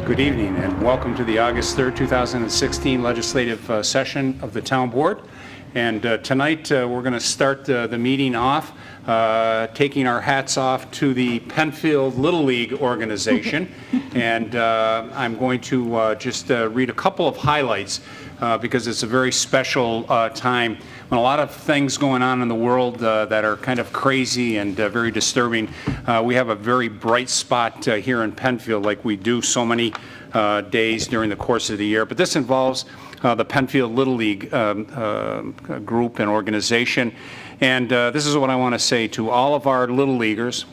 Good evening and welcome to the August 3rd, 2016 legislative session of the Town Board. And tonight we're going to start the meeting off taking our hats off to the Penfield Little League organization. And I'm going to just read a couple of highlights because it's a very special time when a lot of things going on in the world that are kind of crazy and very disturbing. We have a very bright spot here in Penfield, like we do so many days during the course of the year. But this involves the Penfield Little League group and organization. And this is what I want to say to all of our Little Leaguers,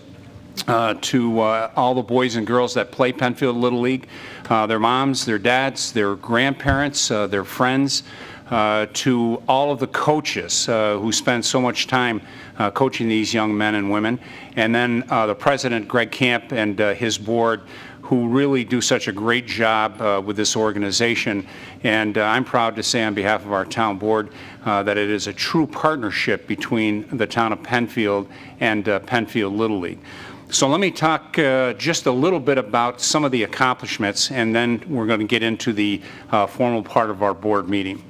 to all the boys and girls that play Penfield Little League, their moms, their dads, their grandparents, their friends, to all of the coaches who spend so much time coaching these young men and women, and then the president, Greg Camp, and his board, who really do such a great job with this organization. And I'm proud to say on behalf of our town board that it is a true partnership between the town of Penfield and Penfield Little League. So let me talk just a little bit about some of the accomplishments, and then we're going to get into the formal part of our board meeting.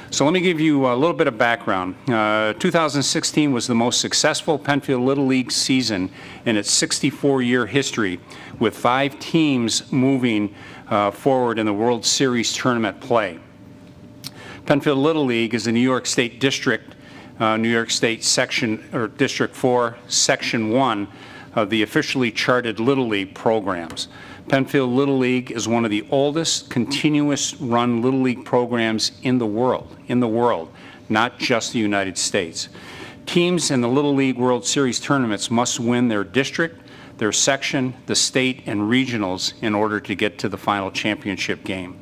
So let me give you a little bit of background. 2016 was the most successful Penfield Little League season in its 64-year history, with 5 teams moving forward in the World Series tournament play. Penfield Little League is a New York State district, New York State section, or District 4, Section 1 of the officially charted Little League programs. Penfield Little League is one of the oldest continuous run Little League programs in the world, not just the United States. Teams in the Little League World Series tournaments must win their district, their section, the state, and regionals in order to get to the final championship game.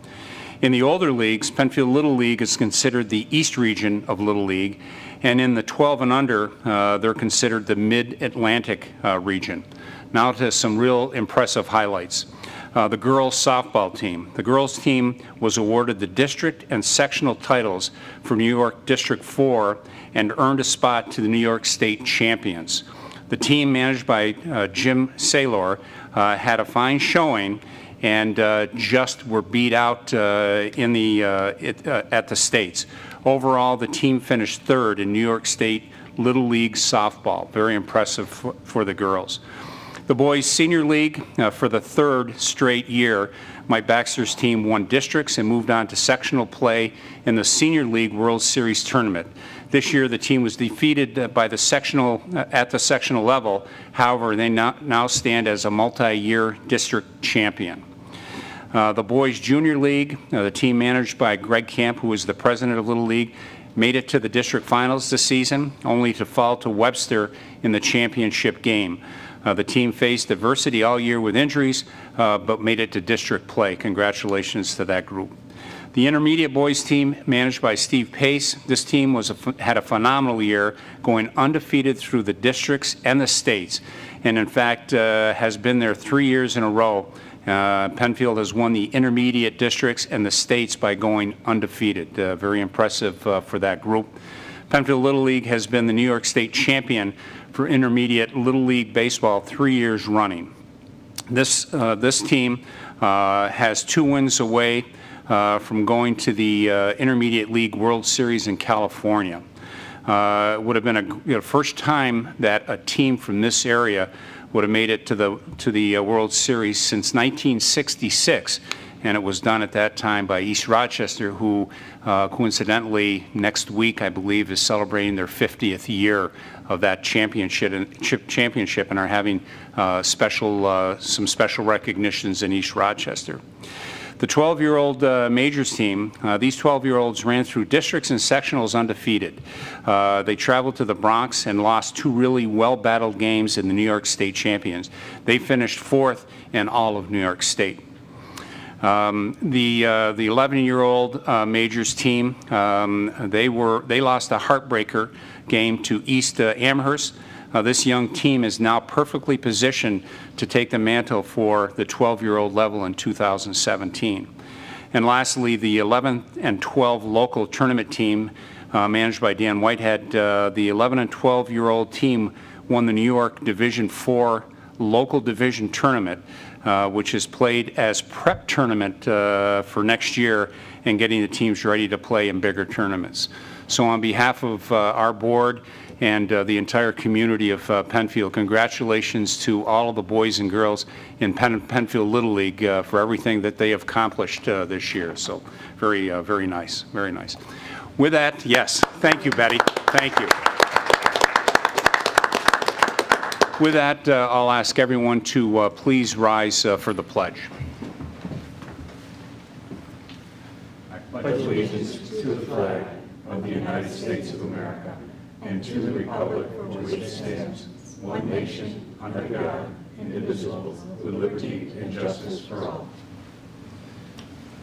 In the older leagues, Penfield Little League is considered the East region of Little League, and in the 12 and under, they're considered the Mid-Atlantic region. Now to some real impressive highlights. The girls softball team. The girls team was awarded the district and sectional titles for New York District 4 and earned a spot to the New York State champions. The team, managed by Jim Saylor, had a fine showing and just were beat out at the states. Overall, the team finished 3rd in New York State Little League softball. Very impressive for the girls. The boys senior league, for the 3rd straight year, Mike Baxter's team won districts and moved on to sectional play in the Senior League World Series tournament. This year, the team was defeated by the sectional at the sectional level. However, they now stand as a multi-year district champion. The boys junior league, the team managed by Greg Camp, who is the president of Little League, made it to the district finals this season, only to fall to Webster in the championship game. The team faced adversity all year with injuries, but made it to district play. Congratulations to that group. The intermediate boys team, managed by Steve Pace, this team had a phenomenal year, going undefeated through the districts and the states, and in fact has been there 3 years in a row. Penfield has won the intermediate districts and the states by going undefeated. Very impressive for that group. Penfield Little League has been the New York State champion for intermediate Little League baseball 3 years running. This team has 2 wins away from going to the Intermediate League World Series in California. It would have been a first time that a team from this area would have made it to the World Series since 1966. And it was done at that time by East Rochester, who coincidentally next week, I believe, is celebrating their 50th year of that championship and are having some special recognitions in East Rochester. The 12-year-old majors team, these 12-year-olds ran through districts and sectionals undefeated. They traveled to the Bronx and lost 2 really well-battled games in the New York State champions. They finished 4th in all of New York State. The 11-year-old majors team, they lost a heartbreaker game to East Amherst. This young team is now perfectly positioned to take the mantle for the 12-year-old level in 2017. And lastly, the 11 and 12 local tournament team, managed by Dan Whitehead, the 11 and 12-year-old team won the New York Division IV local division tournament, which is played as prep tournament for next year and getting the teams ready to play in bigger tournaments. So on behalf of our board and the entire community of Penfield, congratulations to all of the boys and girls in Penfield Little League for everything that they have accomplished this year. So very, very nice, very nice. With that, yes, thank you, Betty. Thank you. With that, I'll ask everyone to please rise for the pledge. I pledge allegiance to the flag of the United States of America and to the republic for which it stands, one nation, under God, indivisible, with liberty and justice for all.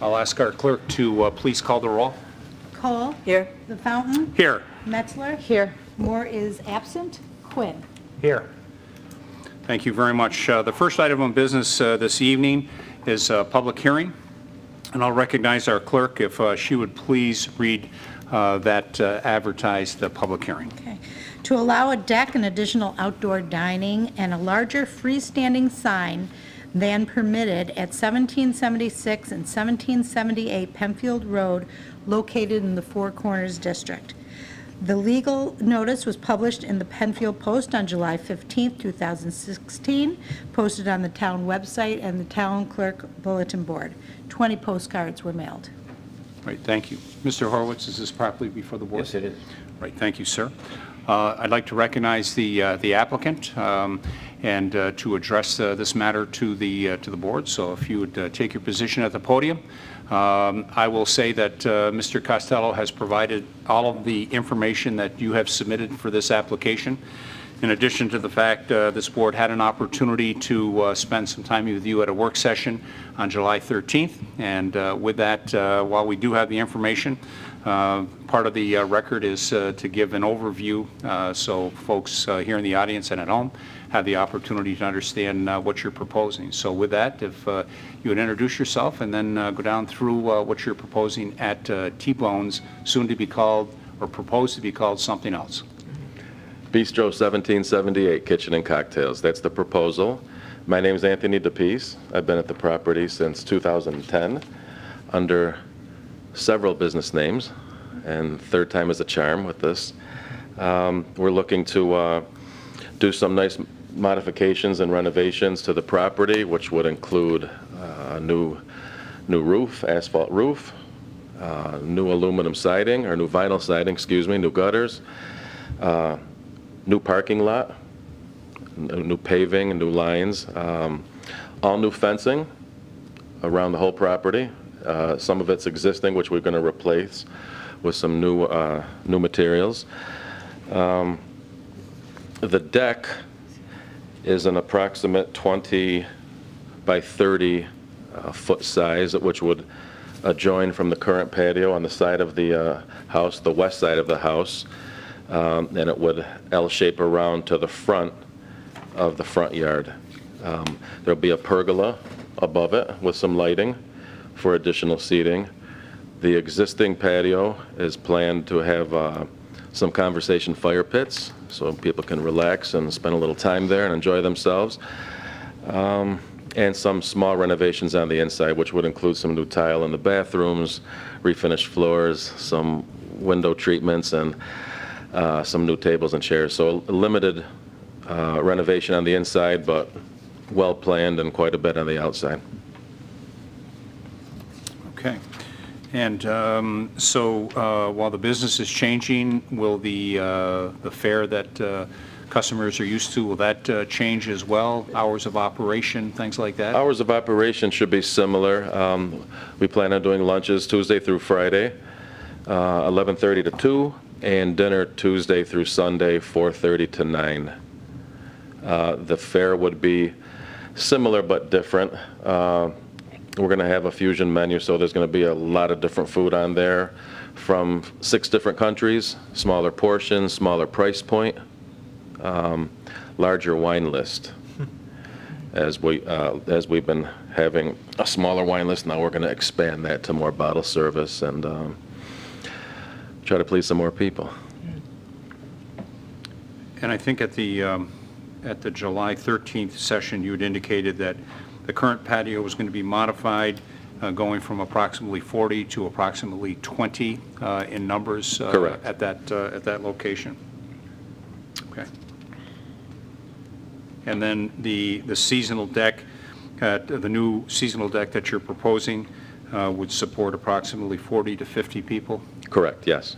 I'll ask our clerk to please call the roll. Cole. Here. The Fountain. Here. Metzler. Here. Moore is absent. Quinn. Here. Thank you very much. The first item of business this evening is a public hearing, and I'll recognize our clerk if she would please read that advertised public hearing. Okay. To allow a deck and additional outdoor dining and a larger freestanding sign than permitted at 1776 and 1778 Penfield Road, located in the Four Corners District. The legal notice was published in the Penfield Post on July 15, 2016, posted on the town website and the town clerk bulletin board. 20 postcards were mailed. Right, thank you. Mr. Horowitz, is this properly before the board? Yes, it is. Right, thank you, sir. I'd like to recognize the applicant and to address this matter to the board. So if you would take your position at the podium. I will say that Mr. Costello has provided all of the information that you have submitted for this application. In addition to the fact this board had an opportunity to spend some time with you at a work session on July 13th. And with that, while we do have the information, part of the record is to give an overview so folks here in the audience and at home have the opportunity to understand what you're proposing. So with that, if you would introduce yourself and then go down through what you're proposing at T-Bones, soon to be called or proposed to be called something else. Bistro 1778, Kitchen and Cocktails. That's the proposal. My name is Anthony DePease. I've been at the property since 2010 under several business names, and third time is a charm with this. We're looking to do some nice modifications and renovations to the property, which would include a new roof, asphalt roof, new aluminum siding, or new vinyl siding, excuse me, new gutters, new parking lot, new paving and new lines, all new fencing around the whole property. Some of it's existing, which we're going to replace with some new materials. The deck is an approximate 20 by 30 foot size, which would adjoin from the current patio on the side of the house, the west side of the house, and it would L-shape around to the front of the front yard. There'll be a pergola above it with some lighting for additional seating. The existing patio is planned to have some conversation fire pits so people can relax and spend a little time there and enjoy themselves. And some small renovations on the inside, which would include some new tile in the bathrooms, refinished floors, some window treatments, and some new tables and chairs. So a limited renovation on the inside, but well planned and quite a bit on the outside. Okay. And so while the business is changing, will the fare that customers are used to, will that change as well? Hours of operation, things like that? Hours of operation should be similar. We plan on doing lunches Tuesday through Friday, 11:30 to 2, and dinner Tuesday through Sunday, 4:30 to 9. The fare would be similar but different. We're going to have a fusion menu, so there's going to be a lot of different food on there from 6 different countries, smaller portions, smaller price point, larger wine list. As we've been having a smaller wine list, now we're going to expand that to more bottle service and try to please some more people. And I think at the at the July 13th session, you had indicated that the current patio was going to be modified, going from approximately 40 to approximately 20 in numbers Correct. At that location. Okay. And then the seasonal deck, the new seasonal deck that you're proposing would support approximately 40 to 50 people? Correct, yes.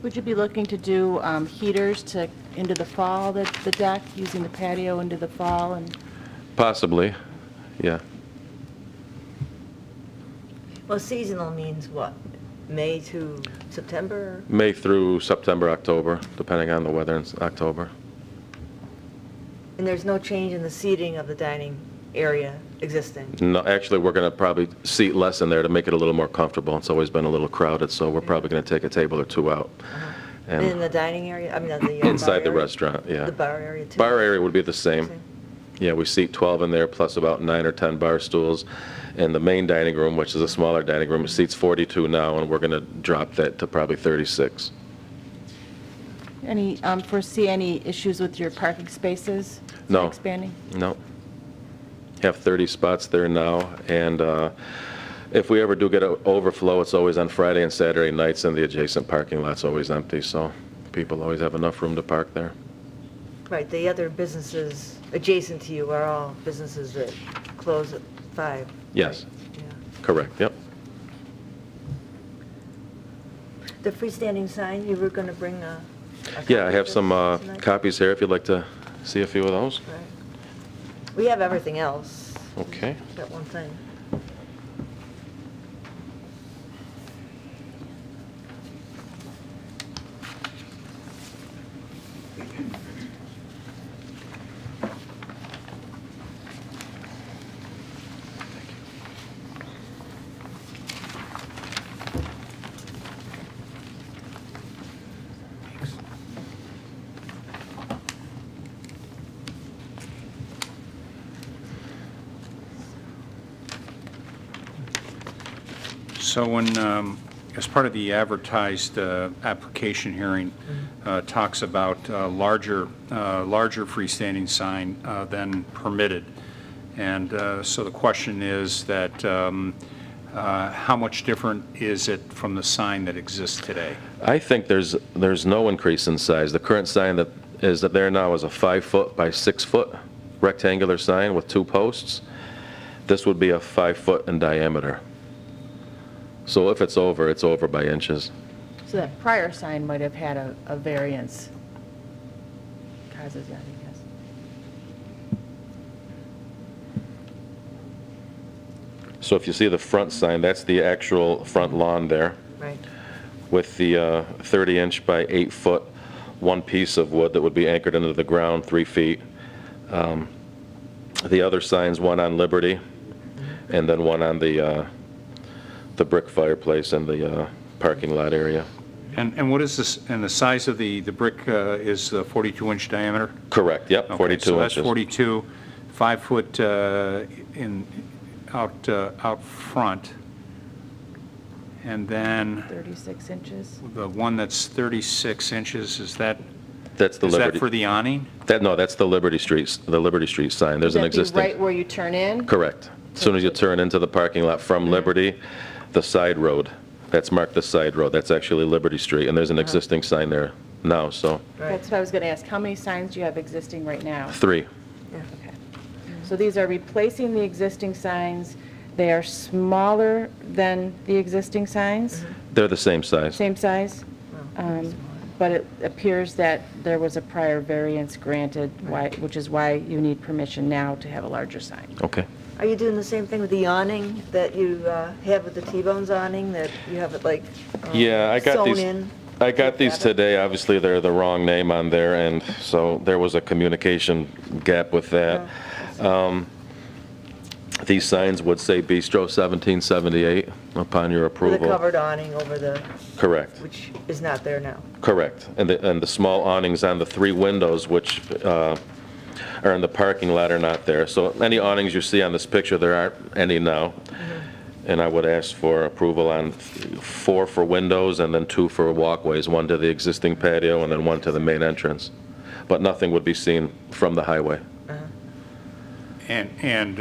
Would you be looking to do heaters into the fall, the deck, using the patio into the fall? And Possibly, yeah. Well, seasonal means what? May to September? May through September, October, depending on the weather in October. And there's no change in the seating of the dining area existing? No, actually, we're going to probably seat less in there to make it a little more comfortable. It's always been a little crowded, so we're probably going to take a table or two out. And in the dining area, I mean, the inside bar the area? restaurant, yeah. The bar area too? Bar area would be the same. Yeah, we seat 12 in there, plus about 9 or 10 bar stools. And the main dining room, which is a smaller dining room, seats 42 now, and we're going to drop that to probably 36. foresee any issues with your parking spaces? No. Expanding? No. Have 30 spots there now, and if we ever do get an overflow, it's always on Friday and Saturday nights, and the adjacent parking lot's always empty, so people always have enough room to park there. Right, the other businesses adjacent to you are all businesses that close at 5? Yes. Right? Yeah. Correct, yep. The freestanding sign, you were going to bring a Yeah, I copy have of some this tonight? copies here if you'd like to see a few of those. Right. We have everything else. Okay. That one thing. So when, as part of the advertised application hearing, talks about larger freestanding sign than permitted. And so the question is that how much different is it from the sign that exists today? I think there's no increase in size. The current sign that is there now is a 5-foot by 6-foot rectangular sign with 2 posts. This would be a 5-foot in diameter. So if it's over by inches. So that prior sign might have had a variance. Causes that, I guess. So if you see the front sign, that's the actual front lawn there. Right. With the 30-inch by 8-foot, one piece of wood that would be anchored into the ground 3 feet. The other signs, one on Liberty, and then one on the brick fireplace and the parking lot area. And what is this, and the size of the brick is 42-inch diameter? Correct, yep, Okay, 42 so that's inches. 42, 5 foot out front. And then 36 inches. the one that's 36 inches, is that That's the is Liberty. that for the awning? No, that's the Liberty Street sign. There's Would an that be existing. right where you turn in? Correct. As soon as you turn into the parking lot from Liberty, the side road, that's marked the side road. That's actually Liberty Street, and there's an existing sign there now, so Right. That's what I was going to ask. How many signs do you have existing right now? 3. Okay. So these are replacing the existing signs. They are smaller than the existing signs? They're the same size. Same size? But it appears that there was a prior variance granted, which is why you need permission now to have a larger sign. Okay. Are you doing the same thing with the awning that you have with the T-Bones awning, that you have it like Yeah, I got sewn these. in? I got these Got it. today. Obviously, they're the wrong name on there, and so there was a communication gap with that. These signs would say Bistro 1778 upon your With approval. a covered awning over the, Correct. which is not there now. Correct. And the small awnings on the 3 windows, which are in the parking lot, are not there. So any awnings you see on this picture, there aren't any now. And I would ask for approval on 4 for windows and then 2 for walkways, 1 to the existing patio and then 1 to the main entrance. But nothing would be seen from the highway. And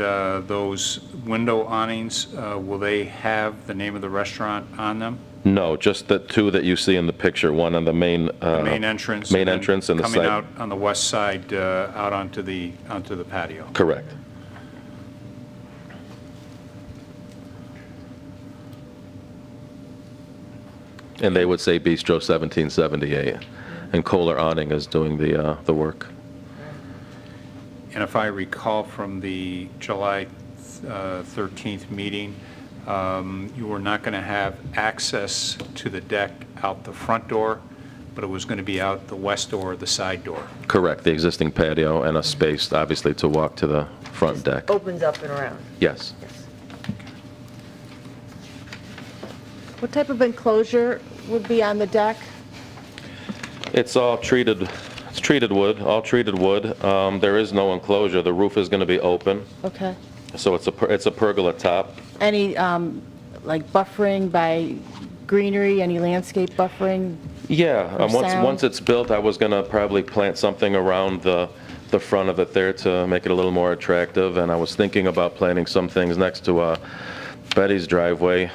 those window awnings, will they have the name of the restaurant on them? No, just the 2 that you see in the picture, 1 on the main Entrance. main entrance and the coming side. out on the west side, out onto the patio. Correct. And they would say Bistro 1778, and Kohler Awning is doing the work. And if I recall from the July 13th meeting, you were not going to have access to the deck out the front door, but it was going to be out the west door or the side door. Correct, the existing patio and a space, obviously, to walk to the front Just deck. opens up and around. Yes. Yes. What type of enclosure would be on the deck? It's all treated, it's treated wood, all treated wood. There is no enclosure. The roof is going to be open, Okay. so it's a pergola top. Any, like buffering by greenery, any landscape buffering? Yeah, Or sound? once it's built, I was going to probably plant something around the front of it there to make it a little more attractive, and I was thinking about planting some things next to Betty's driveway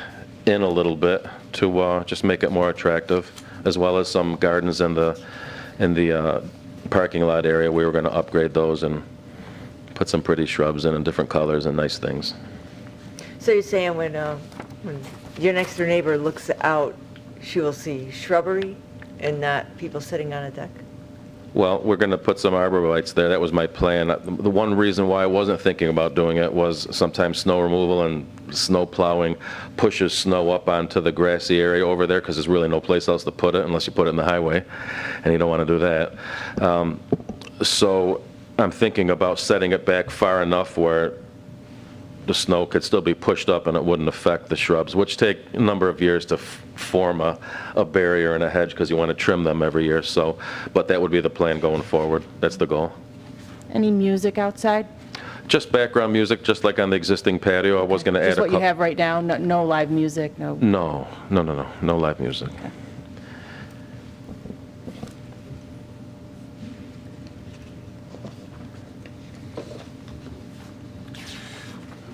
in a little bit to just make it more attractive, as well as some gardens in the parking lot area. We were going to upgrade those and put some pretty shrubs in different colors and nice things. So you're saying when your next door neighbor looks out, she will see shrubbery and not people sitting on a deck? Well, we're going to put some arborvitaes there. That was my plan. The one reason why I wasn't thinking about doing it was sometimes snow removal and snow plowing pushes snow up onto the grassy area over there because there's really no place else to put it unless you put it in the highway, and you don't want to do that. So I'm thinking about setting it back far enough where the snow could still be pushed up and it wouldn't affect the shrubs, which take a number of years to form a barrier and a hedge because you want to trim them every year. So, but that would be the plan going forward. That's the goal. Any music outside? Just background music, just like on the existing patio. I was going to add Just what you have right now? No live music? No No live music. Okay.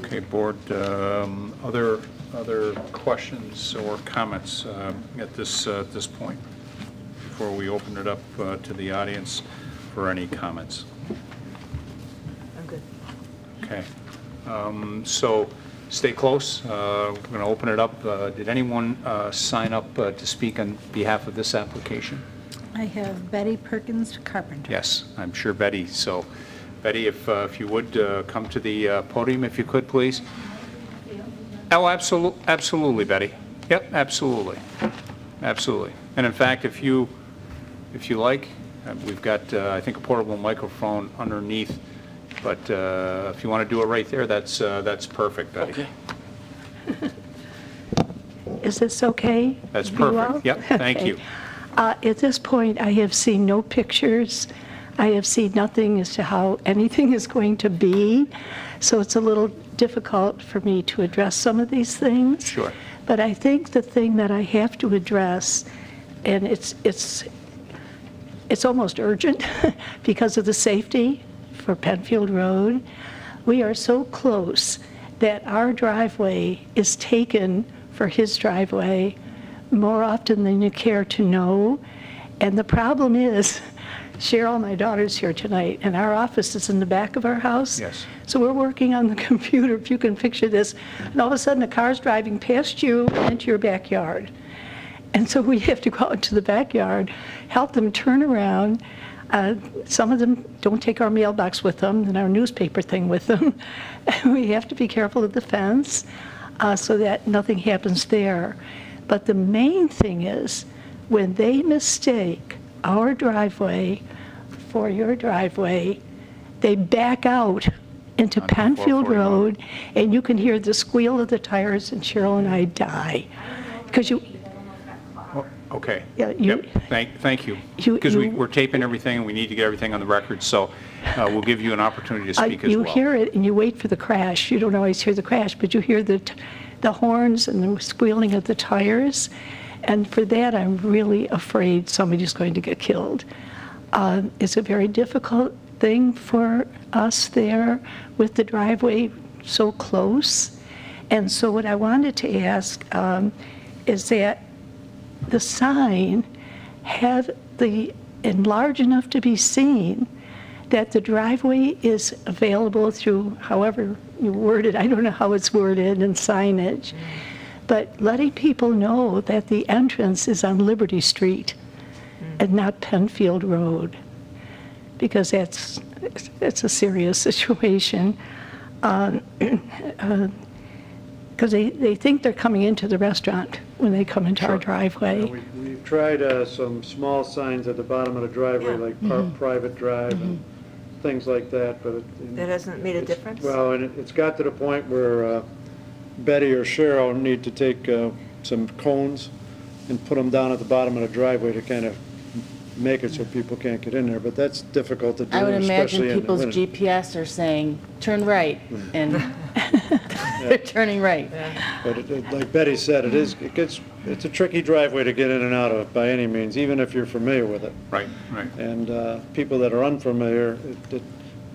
Okay, board, other questions or comments at this point before we open it up to the audience for any comments? I'm good. Okay, so stay close. We're going to open it up. Did anyone sign up to speak on behalf of this application? I have Betty Perkins Carpenter. Yes, I'm sure Betty. So, Betty, if you would come to the podium, if you could, please. Oh, absolutely, Betty. Yep, absolutely, absolutely. And in fact, if you like, we've got I think a portable microphone underneath. But if you want to do it right there, that's perfect, Betty. Okay. Is this okay? That's for you all? perfect. Yep. Thank Okay. you. At this point, I have seen no pictures. I have seen nothing as to how anything is going to be. So it's a little difficult for me to address some of these things. Sure. But I think the thing that I have to address, and it's almost urgent because of the safety for Penfield Road. We are so close that our driveway is taken for his driveway more often than you care to know. And the problem is, Cheryl, my daughter's here tonight, and our office is in the back of our house. Yes. So we're working on the computer, if you can picture this, and all of a sudden a car's driving past you into your backyard. And so we have to go out into the backyard, help them turn around. Some of them don't take our mailbox with them and our newspaper thing with them. And we have to be careful of the fence so that nothing happens there. But the main thing is, when they mistake our driveway for your driveway, they back out into Onto Penfield 441. Road, and you can hear the squeal of the tires, and Cheryl and I die. Because you, Oh, okay. Yeah, you- Yep. Thank you. You- Because you- we're taping everything and we need to get everything on the record, so we'll give you an opportunity to speak as well. you hear it and you wait for the crash. You don't always hear the crash, but you hear the the horns and the squealing of the tires. And for that, I'm really afraid somebody's going to get killed. It's a very difficult thing for us there with the driveway so close. And so what I wanted to ask is that the sign have large enough to be seen, that the driveway is available through however you word it. I don't know how it's worded in signage, but letting people know that the entrance is on Liberty Street and not Penfield Road, because that's a serious situation. Because they think they're coming into the restaurant when they come into our driveway. We've tried some small signs at the bottom of the driveway, like private drive and things like that, but That hasn't made a difference? well, and it's got to the point where Betty or Cheryl need to take some cones and put them down at the bottom of the driveway to kind of make it so people can't get in there, but that's difficult to do, I would imagine especially in the people's winter. GPS are saying, turn right, and they're turning right. But like Betty said, it's a tricky driveway to get in and out of by any means, even if you're familiar with it. Right, right. And people that are unfamiliar, it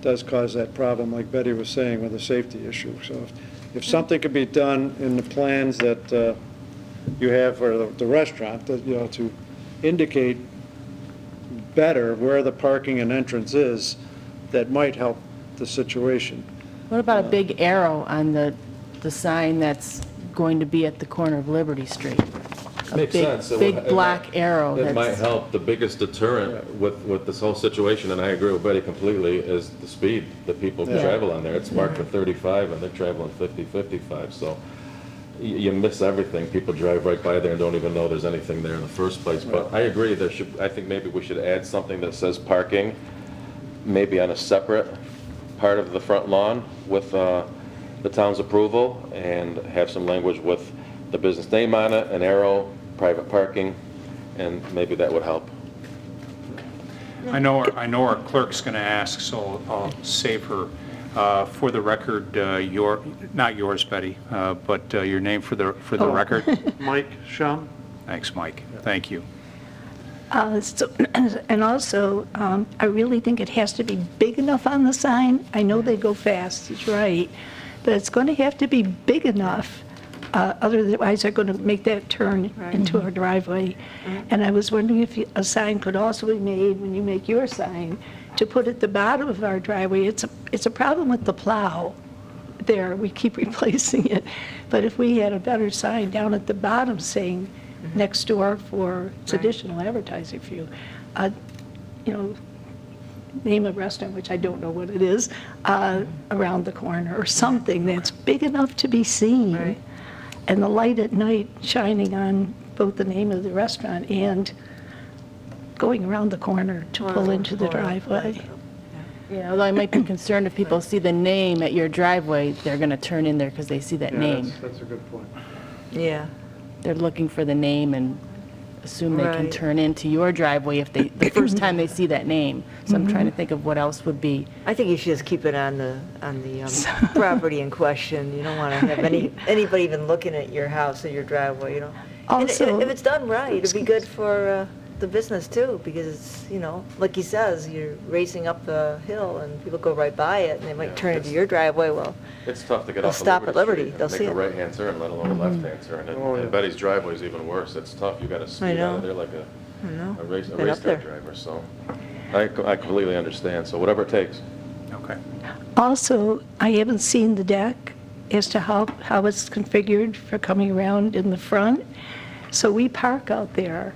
does cause that problem, like Betty was saying, with the safety issue. So if something could be done in the plans that you have for the restaurant, that, you know, to indicate better where the parking and entrance is, that might help the situation. What about a big arrow on the sign that's going to be at the corner of Liberty Street? Makes sense. Big black arrow. It might that's- help. The biggest deterrent with this whole situation, and I agree with Betty completely, is the speed that people travel on there. It's marked for 35 and they're traveling 50, 55, so you miss everything. People drive right by there and don't even know there's anything there in the first place. But I agree, I think maybe we should add something that says parking, maybe on a separate part of the front lawn with the town's approval, and have some language with the business name on it, an arrow, private parking, and maybe that would help. I know our clerk's going to ask, so I'll save her. For the record, not yours, Betty, but your name for the record. Mike Shum? Thanks, Mike. Thank you. And also, I really think it has to be big enough on the sign. I know they go fast, it's right, but it's going to have to be big enough. Otherwise, they're going to make that turn into our driveway. And I was wondering if a sign could also be made when you make your sign to put at the bottom of our driveway. It's a problem with the plow there. We keep replacing it. But if we had a better sign down at the bottom saying next door for it's additional advertising for you, you know, name a restaurant, which I don't know what it is, around the corner, or something that's big enough to be seen. Right. And the light at night shining on both the name of the restaurant and going around the corner to pull into the driveway. Yeah, although I might be concerned if people see the name at your driveway, they're going to turn in there because they see that name. That's a good point. Yeah. They're looking for the name and assume they can Right. turn into your driveway if the first time they see that name. So I'm trying to think of what else would be. I think you should just keep it on the property in question. You don't want to have anybody even looking at your house or your driveway, you know. And Also- if it's done right, it'd be good for the business too, because it's, you know, like he says, you're racing up the hill and people go right by it and they might turn into your driveway. Well, It's tough to get They'll off of stop at Liberty. Street and They'll see make a it. right-hand turn, let alone a left-hand turn. And Betty's driveway's even worse. It's tough. You got to speed out know. of there like a race Been up car there. driver. So I completely understand. So whatever it takes. Okay. Also, I haven't seen the deck as to how it's configured for coming around in the front. So we park out there,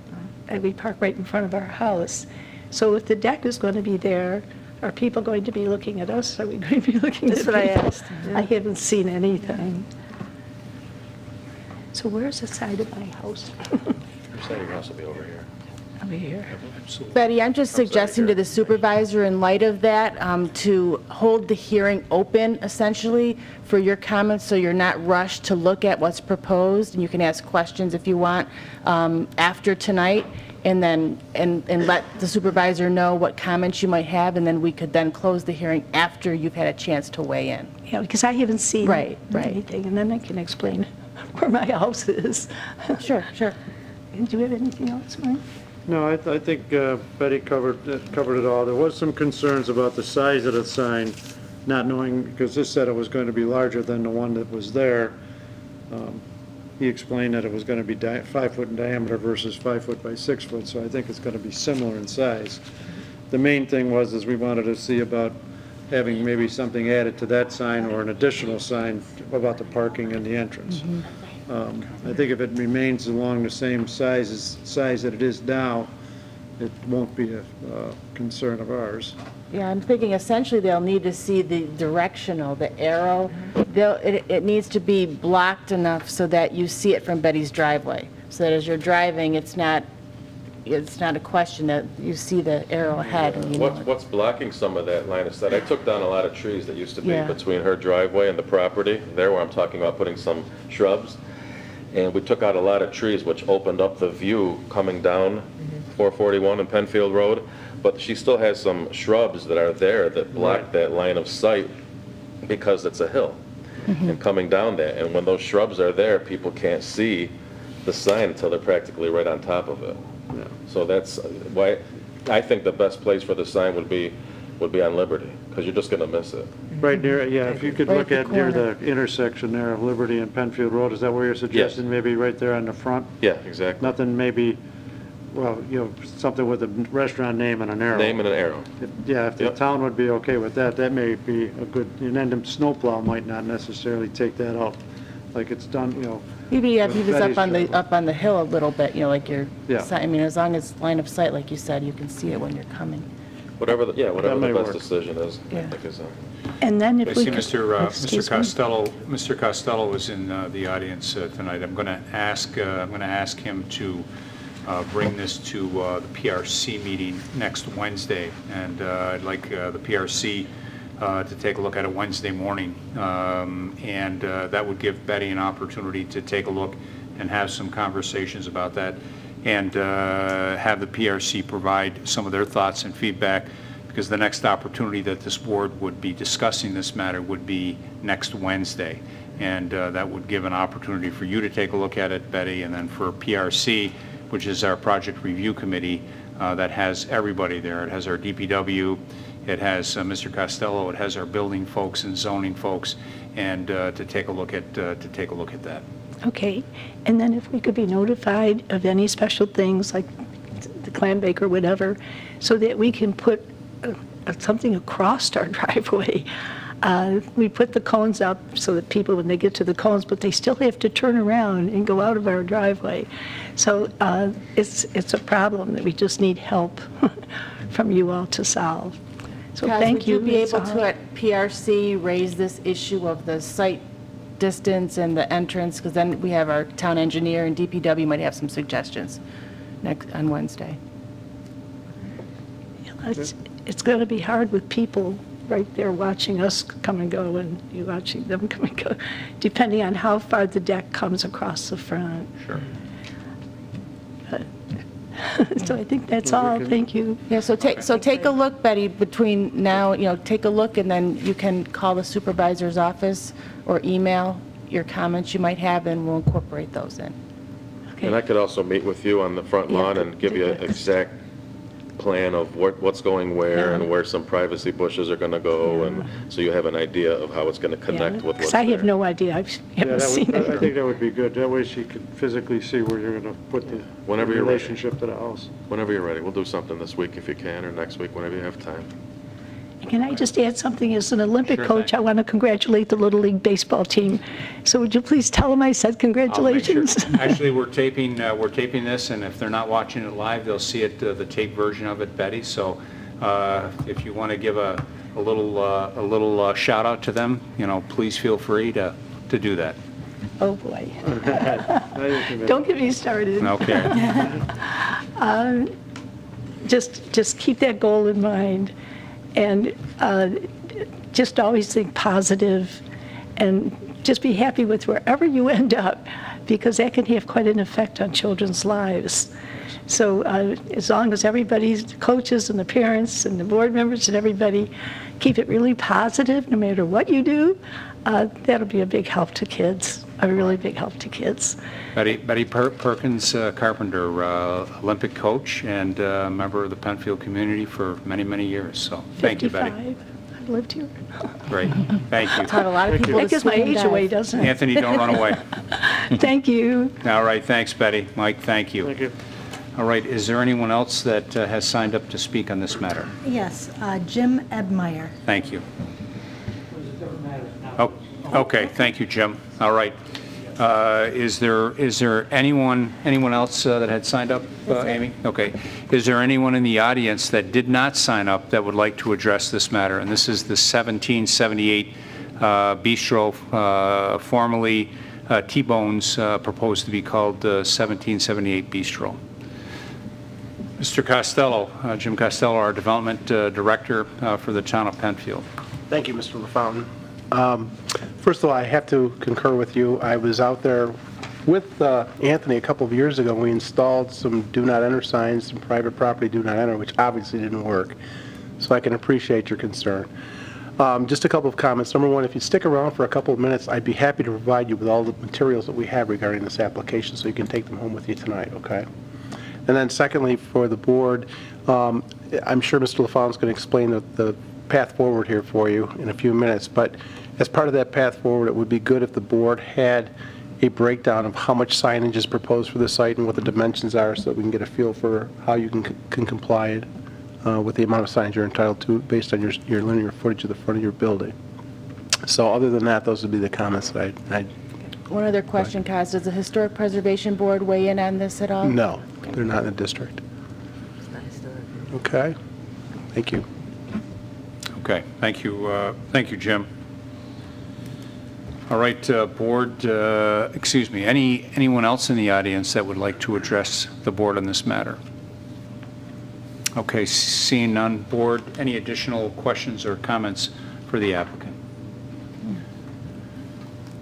and we park right in front of our house. So if the deck is going to be there, are people going to be looking at us? Are we going to be looking at That's people? what I asked, yeah. I haven't seen anything. So where's the side of my house? Your side of your house will be over here. Over here. Betty, I'm just suggesting to the supervisor, in light of that, to hold the hearing open, essentially, for your comments, so you're not rushed to look at what's proposed, and you can ask questions if you want after tonight, and then and let the supervisor know what comments you might have, and then we could then close the hearing after you've had a chance to weigh in. Yeah, because I haven't seen Right. anything, and then I can explain where my house is. Sure, sure. Do you have anything else, Mike? No, I think Betty covered it all. There was some concerns about the size of the sign, not knowing, because this said it was going to be larger than the one that was there. He explained that it was going to be 5 foot in diameter versus 5 foot by 6 foot, so I think it's going to be similar in size. The main thing was we wanted to see about having maybe something added to that sign or an additional sign about the parking and the entrance. I think if it remains along the same size that it is now, it won't be a concern of ours. Yeah, I'm thinking essentially they'll need to see the directional, the arrow. It needs to be blocked enough so that you see it from Betty's driveway, so that as you're driving, it's not a question that you see the arrow ahead. And you know What's blocking some of that line of sight? I took down a lot of trees that used to be between her driveway and the property, there where I'm talking about putting some shrubs. And we took out a lot of trees, which opened up the view coming down 441 and Penfield Road. But she still has some shrubs that are there that block that line of sight because it's a hill and coming down that. And when those shrubs are there, people can't see the sign until they're practically right on top of it. So that's why I think the best place for the sign would be on Liberty, because you're just going to miss it. Right near, yeah, if you could Right look at at the near corner. the intersection there of Liberty and Penfield Road, is that where you're suggesting? Yes. Maybe right there on the front? Yeah, exactly. Nothing maybe, well, something with a restaurant name and an arrow. Name and an arrow. Yeah, if the Yep. town would be okay with that, that may be a good, and then the snowplow might not necessarily take that out like it's done, Maybe you have with this Betty's driveway. up on the hill a little bit, like your, Yeah. I mean, as long as line of sight, like you said, you can see it when you're coming. Whatever the may best work. decision is, I Yeah. think is And then I if we see could... Mr. Excuse me. Mr. Costello is in the audience tonight. I'm going to ask him to bring this to the PRC meeting next Wednesday, and I'd like the PRC to take a look at it Wednesday morning, and that would give Betty an opportunity to take a look and have some conversations about that, and have the PRC provide some of their thoughts and feedback, because the next opportunity that this board would be discussing this matter would be next Wednesday. And that would give an opportunity for you to take a look at it, Betty, and then for PRC, which is our project review committee, that has everybody there. It has our DPW, it has Mr. Costello, it has our building folks and zoning folks, and to take a look at that. Okay, and then if we could be notified of any special things like the clam bake or whatever, so that we can put something across our driveway. We put the cones up so that people, when they get to the cones, but they still have to turn around and go out of our driveway. So it's a problem that we just need help from you all to solve. So Kaz, thank you. Would you be Ms. able Hall. to, at PRC, raise this issue of the site distance and the entrance? Because then we have our town engineer and DPW might have some suggestions on Wednesday. It's going to be hard with people right there watching us come and go and you watching them come and go, depending on how far the deck comes across the front. Sure. So I think that's all. Thank you. Yeah, so take a look, Betty, between now, take a look, and then you can call the supervisor's office or email your comments you might have, and we'll incorporate those in. Okay. And I could also meet with you on the front lawn and give you an exact plan of what's going where and where some privacy bushes are going to go, and so you have an idea of how it's going to connect with what's Because I have there. no idea. I haven't seen I it. think that would be good. That way she could physically see where you're going to put the Whenever you're ready. relationship to the house. Whenever you're ready. We'll do something this week if you can, or next week whenever you have time. Can I just add something? As an Olympic Sure coach, thing. I want to congratulate the Little League baseball team. So would you please tell them I said I'll make congratulations? sure. Actually, we're taping this, and if they're not watching it live, they'll see it, the tape version of it, Betty. So if you want to give a little shout out to them, please feel free to do that. Oh, boy. Now you can- Don't get me started. Okay. Just keep that goal in mind, and just always think positive, and just be happy with wherever you end up, because that can have quite an effect on children's lives. So as long as everybody's, the coaches and the parents and the board members and everybody keep it really positive no matter what you do, that'll be a big help to kids. a really big help to kids. Betty Perkins Carpenter, Olympic coach and member of the Penfield community for many, many years. So thank you, Betty. 55. I've lived here. Great. Thank you. Taught a lot of people That to gives my swim and age dive. away, doesn't it? Anthony, don't run away. Thank you. All right. Thanks, Betty. Mike, thank you. Thank you. All right. Is there anyone else that has signed up to speak on this matter? Yes, Jim Ebmeyer. Thank you. Oh, okay. Thank you, Jim. All right. Is there anyone else that had signed up, Amy? Okay. Is there anyone in the audience that did not sign up that would like to address this matter? And this is the 1778 Bistro, formerly T-Bones, proposed to be called 1778 Bistro. Mr. Costello, Jim Costello, our Development Director for the town of Penfield. Thank you, Mr. LaFountain. First of all, I have to concur with you. I was out there with Anthony a couple of years ago. We installed some do not enter signs, some private property do not enter, which obviously didn't work. So I can appreciate your concern. Just a couple of comments. Number one, if you stick around for a couple of minutes, I'd be happy to provide you with all the materials that we have regarding this application so you can take them home with you tonight, okay? And then secondly, for the board, I'm sure Mr. LaFountain's going to explain the path forward here for you in a few minutes, but as part of that path forward, it would be good if the board had a breakdown of how much signage is proposed for the site and what the dimensions are so that we can get a feel for how you can comply with the amount of signage you're entitled to based on your linear footage of the front of your building. So other than that, those would be the comments that I'd One other question, Kaz. Does the Historic Preservation Board weigh in on this at all? No, they're not in the district. Okay. Thank you. Okay. Thank you, Jim. All right, board, excuse me, anyone else in the audience that would like to address the board on this matter? Okay, seeing none, board, any additional questions or comments for the applicant?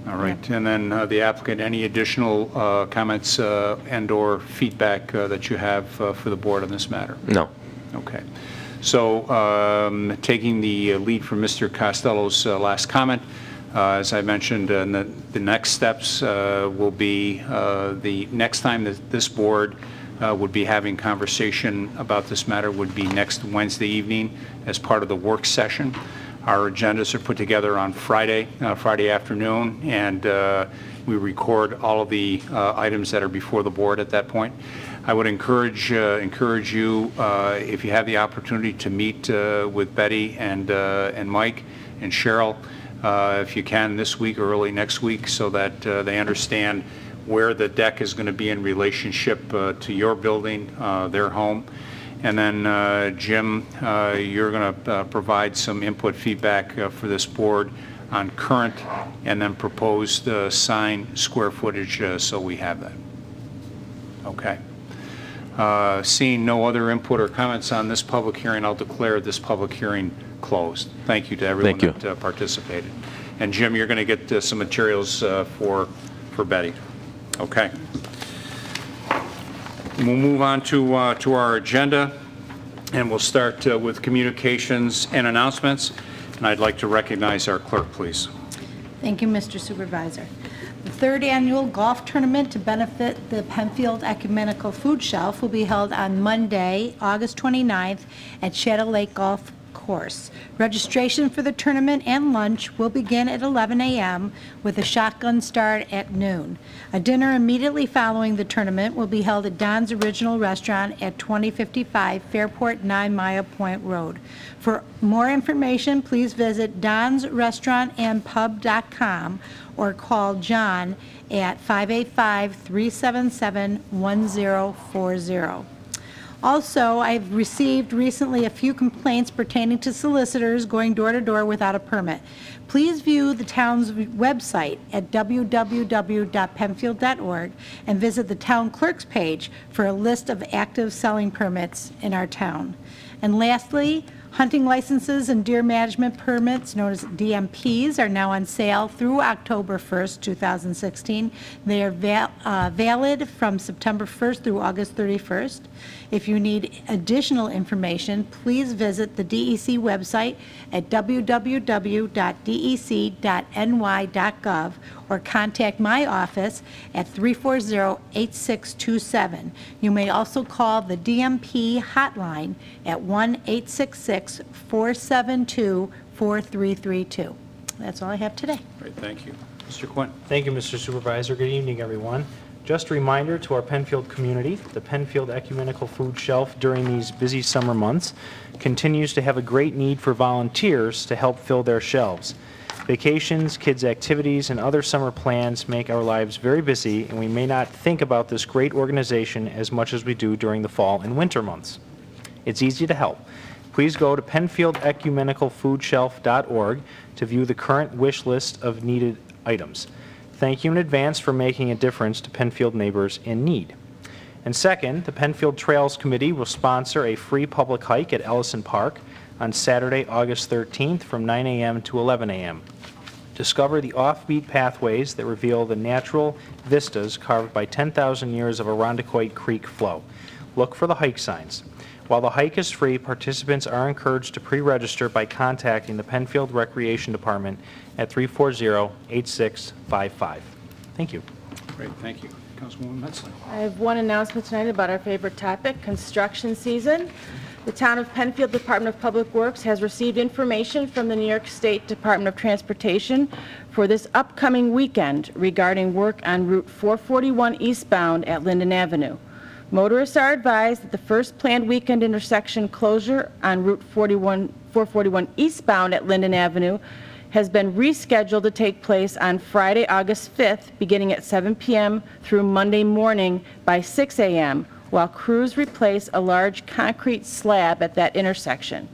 All right, and then the applicant, any additional comments and/or feedback that you have for the board on this matter? No. Okay. So taking the lead from Mr. Costello's last comment, as I mentioned, the next steps will be the next time that this board would be having conversation about this matter would be next Wednesday evening as part of the work session. Our agendas are put together on Friday afternoon, and we record all of the items that are before the board at that point. I would encourage you, if you have the opportunity, to meet with Betty and Mike and Cheryl, if you can, this week or early next week, so that they understand where the deck is going to be in relationship to your building, their home. And then, Jim, you're going to provide some input feedback for this board on current and then proposed sign square footage, so we have that. Okay. Seeing no other input or comments on this public hearing, I'll declare this public hearing closed. Thank you to everyone that participated. And Jim, you're going to get some materials for Betty. Okay. We'll move on to our agenda, and we'll start with communications and announcements. And I'd like to recognize our clerk, please. Thank you, Mr. Supervisor. The third annual golf tournament to benefit the Penfield Ecumenical Food Shelf will be held on Monday, August 29th at Shadow Lake Golf Course. Registration for the tournament and lunch will begin at 11 a.m. with a shotgun start at noon. A dinner immediately following the tournament will be held at Don's Original Restaurant at 2055 Fairport 9 Mile Point Road. For more information, please visit donsrestaurantandpub.com or call John at 585-377-1040. Also, I've received recently a few complaints pertaining to solicitors going door to door without a permit. Please view the town's website at www.penfield.org and visit the town clerk's page for a list of active selling permits in our town. And lastly, hunting licenses and deer management permits, known as DMPs, are now on sale through October 1st, 2016. They are valid from September 1st through August 31st. If you need additional information, please visit the DEC website at www.dec.ny.gov or contact my office at 340-8627. You may also call the DMP hotline at 1-866-472-4332. That's all I have today. Great, thank you. Mr. Quinn. Thank you, Mr. Supervisor. Good evening, everyone. Just a reminder to our Penfield community, the Penfield Ecumenical Food Shelf during these busy summer months continues to have a great need for volunteers to help fill their shelves. Vacations, kids' activities, and other summer plans make our lives very busy, and we may not think about this great organization as much as we do during the fall and winter months. It's easy to help. Please go to PenfieldEcumenicalFoodShelf.org to view the current wish list of needed items. Thank you in advance for making a difference to Penfield neighbors in need. And second, the Penfield Trails Committee will sponsor a free public hike at Ellison Park on Saturday, August 13th from 9 a.m. to 11 a.m. Discover the offbeat pathways that reveal the natural vistas carved by 10,000 years of Irondequoit Creek flow. Look for the hike signs. While the hike is free, participants are encouraged to pre-register by contacting the Penfield Recreation Department at 340-8655. Thank you. Great, thank you. Councilwoman Metzler. I have one announcement tonight about our favorite topic, construction season. The Town of Penfield Department of Public Works has received information from the New York State Department of Transportation for this upcoming weekend regarding work on Route 441 eastbound at Linden Avenue. Motorists are advised that the first planned weekend intersection closure on Route 441 eastbound at Linden Avenue has been rescheduled to take place on Friday, August 5th, beginning at 7 p.m. through Monday morning by 6 a.m., while crews replace a large concrete slab at that intersection.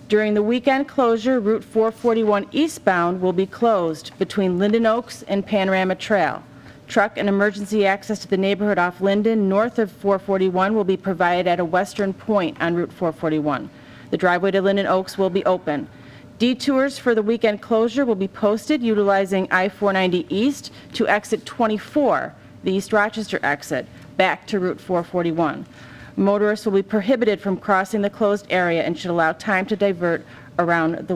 During the weekend closure, Route 441 eastbound will be closed between Linden Oaks and Panorama Trail. Truck and emergency access to the neighborhood off Linden north of 441 will be provided at a western point on Route 441. The driveway to Linden Oaks will be open. Detours for the weekend closure will be posted utilizing I-490 East to exit 24, the East Rochester exit, back to Route 441. Motorists will be prohibited from crossing the closed area and should allow time to divert around the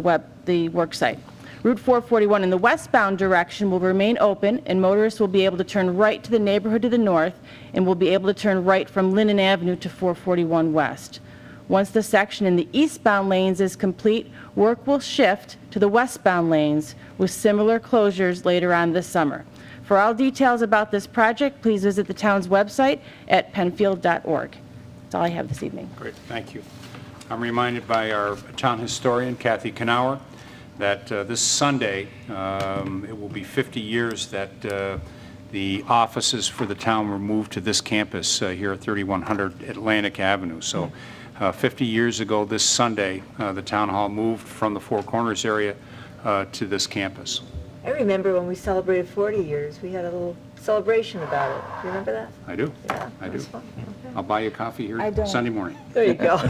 work site. Route 441 in the westbound direction will remain open, and motorists will be able to turn right to the neighborhood to the north and will be able to turn right from Linden Avenue to 441 west. Once the section in the eastbound lanes is complete, work will shift to the westbound lanes with similar closures later on this summer. For all details about this project, please visit the town's website at penfield.org. That's all I have this evening. Great, thank you. I'm reminded by our town historian, Kathy Knauer, that this Sunday, it will be 50 years that the offices for the town were moved to this campus here at 3100 Atlantic Avenue. So 50 years ago this Sunday, the town hall moved from the Four Corners area to this campus. I remember when we celebrated 40 years, we had a little celebration about it. Do you remember that? I do. Yeah, I it do. was fun. Okay. I'll buy you a coffee here Sunday morning. There you go.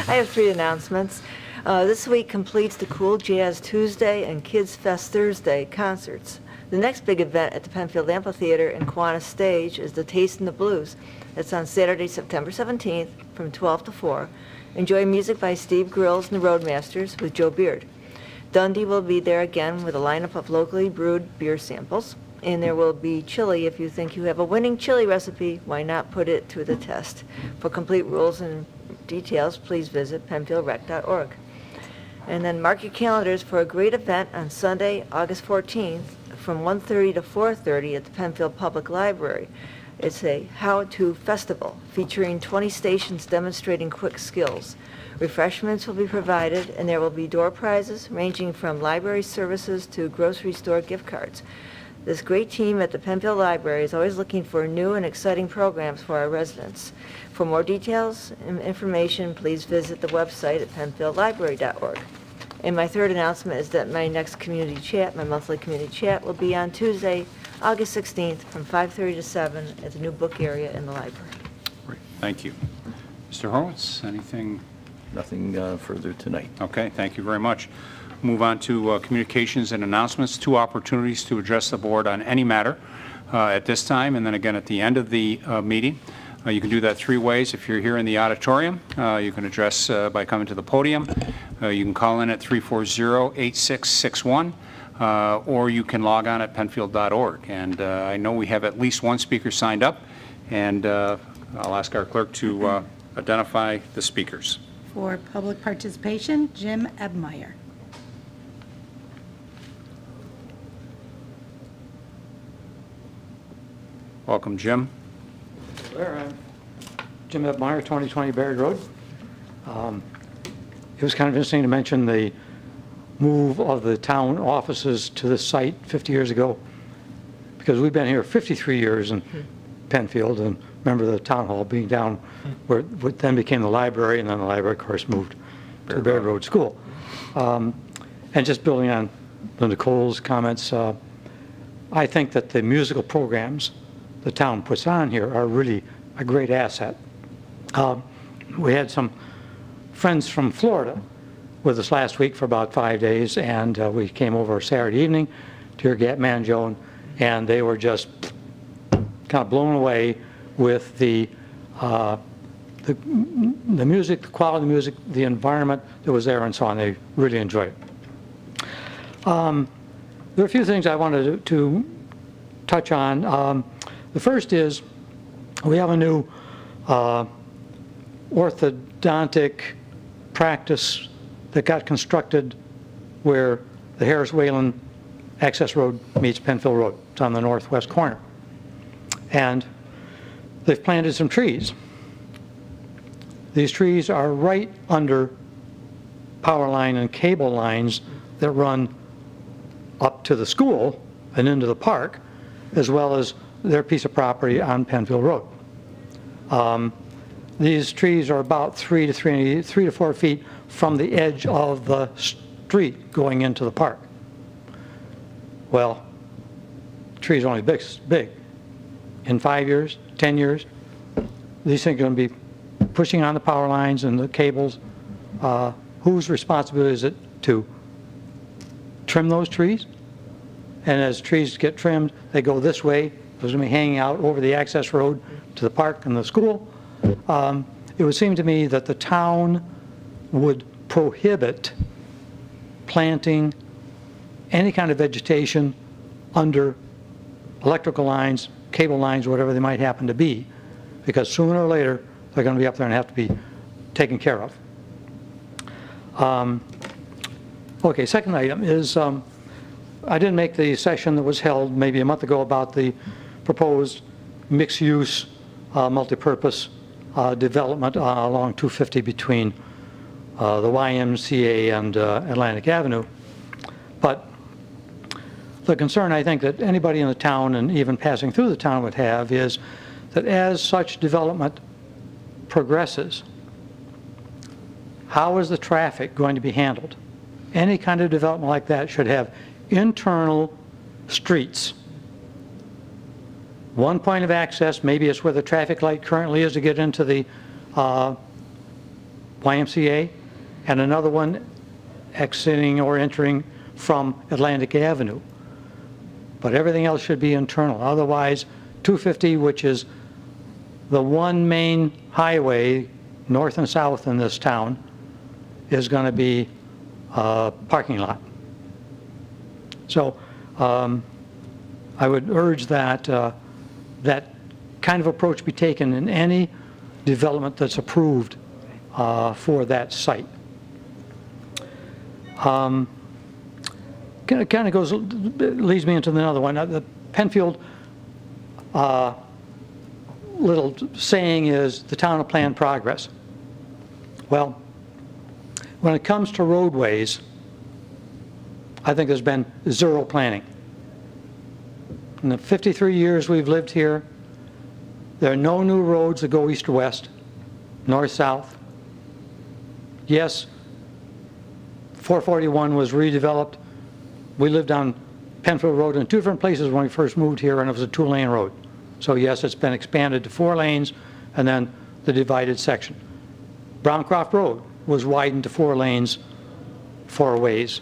I have 3 announcements. This week completes the Cool Jazz Tuesday and Kids Fest Thursday concerts. The next big event at the Penfield Amphitheater and Kiwanis Stage is the Taste in the Blues. It's on Saturday, September 17th from 12 to 4. Enjoy music by Steve Grills and the Roadmasters with Joe Beard. Dundee will be there again with a lineup of locally brewed beer samples. And there will be chili. If you think you have a winning chili recipe, why not put it to the test? For complete rules and details, please visit penfieldrec.org. And then mark your calendars for a great event on Sunday, August 14th from 1:30 to 4:30 at the Penfield Public Library. It's a how-to festival featuring 20 stations demonstrating quick skills. Refreshments will be provided, and there will be door prizes ranging from library services to grocery store gift cards. This great team at the Penfield Library is always looking for new and exciting programs for our residents. For more details and information, please visit the website at penfieldlibrary.org. And my third announcement is that my next community chat, my monthly community chat, will be on Tuesday, August 16th from 5:30 to 7 at the new book area in the library. Great, thank you. Mr. Horowitz, anything? Nothing further tonight. Okay, thank you very much. Move on to communications and announcements. 2 opportunities to address the board on any matter at this time, and then again at the end of the meeting. You can do that 3 ways. If you're here in the auditorium, you can address by coming to the podium. You can call in at 340-8661, or you can log on at penfield.org. And I know we have at least 1 speaker signed up, and I'll ask our clerk to identify the speakers. For public participation, Jim Ebmeyer. Welcome, Jim. There, I'm Jim Ebmeyer, 2020 Barrett Road. It was kind of interesting to mention the move of the town offices to this site 50 years ago, because we've been here 53 years in Penfield, and remember the town hall being down where what then became the library, and then the library, of course, moved to the Barrett Road School. And just building on Linda Cole's comments, I think that the musical programs the town puts on here are really a great asset. We had some friends from Florida with us last week for about 5 days, and we came over Saturday evening to hear Gat Manjone, and they were just kind of blown away with the music, the quality of the music, the environment that was there, and so on. They really enjoyed it. There are a few things I wanted to touch on. The first is we have a new orthodontic practice that got constructed where the Harris-Wayland access road meets Penfield Road. It's on the northwest corner. And they've planted some trees. These trees are right under power line and cable lines that run up to the school and into the park, as well as their piece of property on Penfield Road. These trees are about 3 to 4 feet from the edge of the street going into the park. Well, the trees are only big. In 5 years, 10 years, these things are going to be pushing on the power lines and the cables. Whose responsibility is it to trim those trees? And as trees get trimmed, they go this way. Those are going to be hanging out over the access road to the park and the school. It would seem to me that the town would prohibit planting any kind of vegetation under electrical lines, cable lines, whatever they might happen to be, because sooner or later they're going to be up there and have to be taken care of. Okay, second item is I didn't make the session that was held maybe a month ago about the proposed mixed-use, multi-purpose development along 250 between the YMCA and Atlantic Avenue. But the concern I think that anybody in the town and even passing through the town would have is that as such development progresses, how is the traffic going to be handled? Any kind of development like that should have internal streets. One point of access, maybe it's where the traffic light currently is to get into the YMCA, and another one exiting or entering from Atlantic Avenue. But everything else should be internal. Otherwise, 250, which is the one main highway north and south in this town, is going to be a parking lot. So I would urge that that kind of approach be taken in any development that's approved for that site. Kind of goes, leads me into another one. The Penfield little saying is the town will plan progress. Well, when it comes to roadways, I think there's been zero planning. In the 53 years we've lived here, there are no new roads that go east or west, north-south. Yes, 441 was redeveloped. We lived on Penfield Road in 2 different places when we first moved here, and it was a 2-lane road. So yes, it's been expanded to 4 lanes and then the divided section. Browncroft Road was widened to 4 lanes 4 ways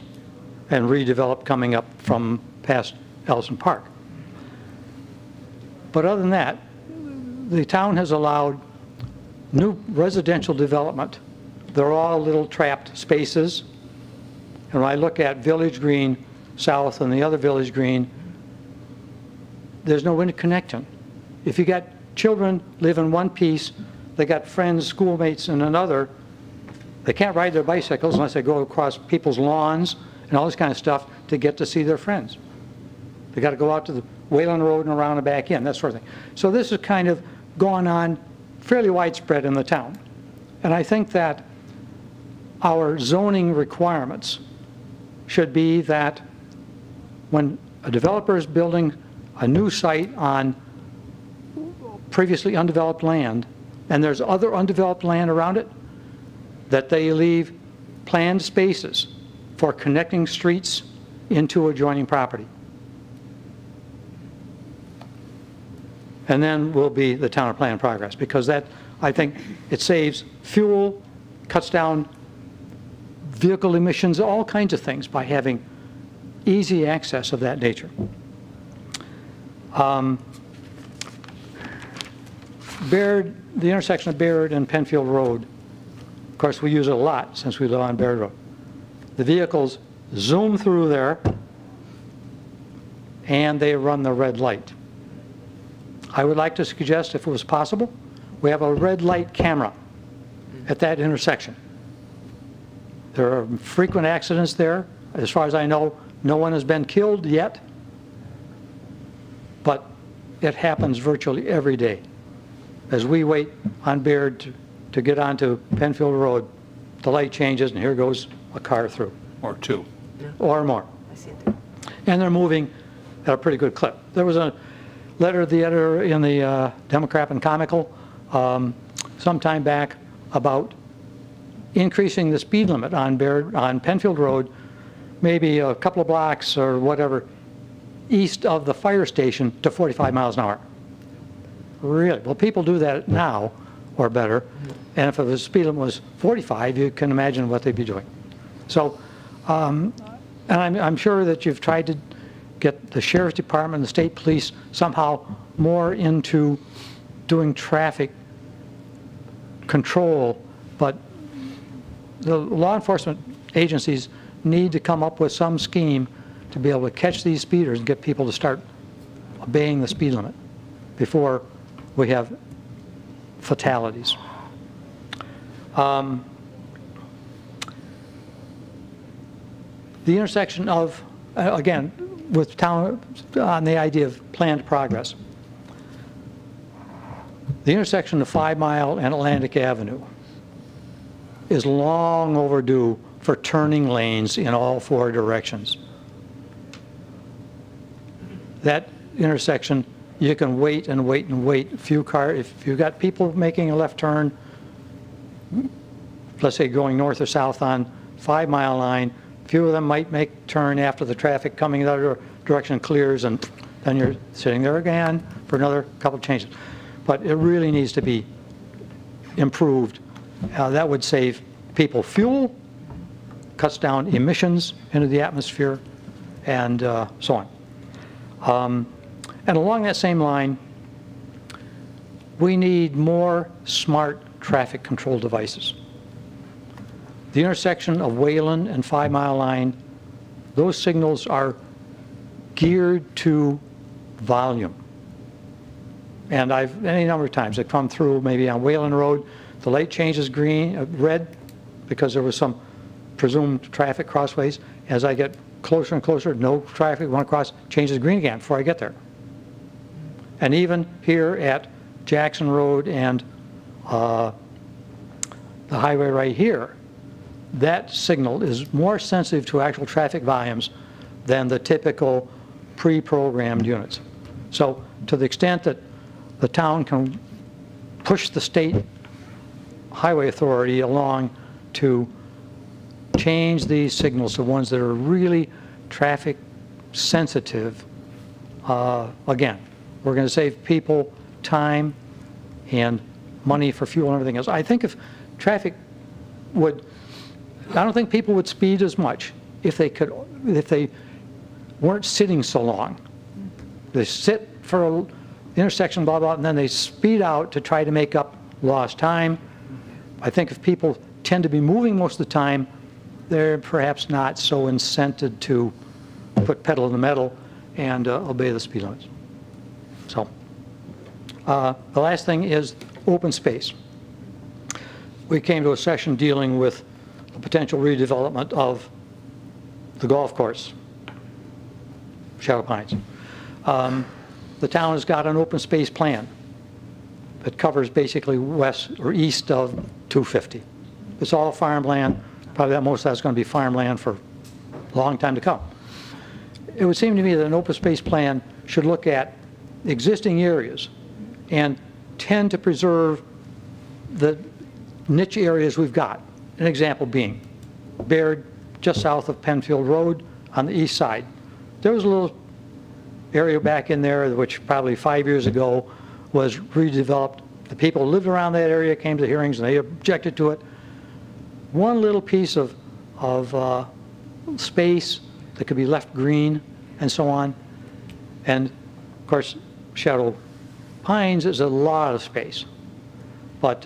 and redeveloped coming up from past Ellison Park. But other than that, the town has allowed new residential development. They're all little trapped spaces. And when I look at Village Green South and the other Village Green, there's no interconnection. If you got children live in one piece, they got friends, schoolmates in another, they can't ride their bicycles unless they go across people's lawns and all this kind of stuff to get to see their friends. They got to go out to the Wayland Road and around and back in, that sort of thing. So this has kind of gone on fairly widespread in the town. And I think that our zoning requirements should be that when a developer is building a new site on previously undeveloped land, and there's other undeveloped land around it, that they leave planned spaces for connecting streets into adjoining property. And then will be the town plan in progress, because that, I think, it saves fuel, cuts down vehicle emissions, all kinds of things by having easy access of that nature. Baird, the intersection of Baird and Penfield Road, of course we use it a lot since we live on Baird Road. The vehicles zoom through there and they run the red light. I would like to suggest, if it was possible, we have a red light camera at that intersection. There are frequent accidents there. As far as I know, no one has been killed yet, but it happens virtually every day. As we wait on Baird to get onto Penfield Road, the light changes and here goes a car through. Or 2. Or more. I see it there. And they're moving at a pretty good clip. There was a letter of the editor in the Democrat and Comical some time back about increasing the speed limit on Penfield Road, maybe a couple of blocks or whatever, east of the fire station to 45 miles an hour. Really? Well, people do that now, or better, and if the speed limit was 45, you can imagine what they'd be doing. So, and I'm sure that you've tried to get the Sheriff's Department and the State Police somehow more into doing traffic control, but the law enforcement agencies need to come up with some scheme to be able to catch these speeders and get people to start obeying the speed limit before we have fatalities. The intersection of, again, with town, on the idea of planned progress, the intersection of 5 Mile and Atlantic Avenue is long overdue for turning lanes in all 4 directions. That intersection, you can wait and wait and wait. If you've got people making a left turn, let's say going north or south on 5 Mile line, few of them might make turn after the traffic coming the other direction clears, and then you're sitting there again for another couple of changes. But it really needs to be improved. That would save people fuel, cuts down emissions into the atmosphere, and so on. And along that same line, we need more smart traffic control devices. The intersection of Wayland and 5 Mile line, those signals are geared to volume. And I've, any number of times, I've come through maybe on Wayland Road, the light changes red, because there was some presumed traffic crossways. As I get closer and closer, no traffic, one across, changes green again before I get there. And even here at Jackson Road and the highway right here, that signal is more sensitive to actual traffic volumes than the typical pre-programmed units. So to the extent that the town can push the state highway authority along to change these signals to ones that are really traffic sensitive, again, we're going to save people time and money for fuel and everything else. I think if traffic I don't think people would speed as much if they weren't sitting so long. They sit for an intersection, blah, blah, and then they speed out to try to make up lost time. I think if people tend to be moving most of the time, they're perhaps not so incented to put pedal to the metal and obey the speed limits. So, the last thing is open space. We came to a session dealing with the potential redevelopment of the golf course, Shadow Pines. The town has got an open space plan that covers basically west or east of 250. It's all farmland. Probably most of that's going to be farmland for a long time to come. It would seem to me that an open space plan should look at existing areas and tend to preserve the niche areas we've got. An example being Baird, just south of Penfield Road on the east side. There was a little area back in there which probably 5 years ago was redeveloped. The people who lived around that area came to the hearings and they objected to it. One little piece of space that could be left green and so on. And of course, Shadow Pines is a lot of space. But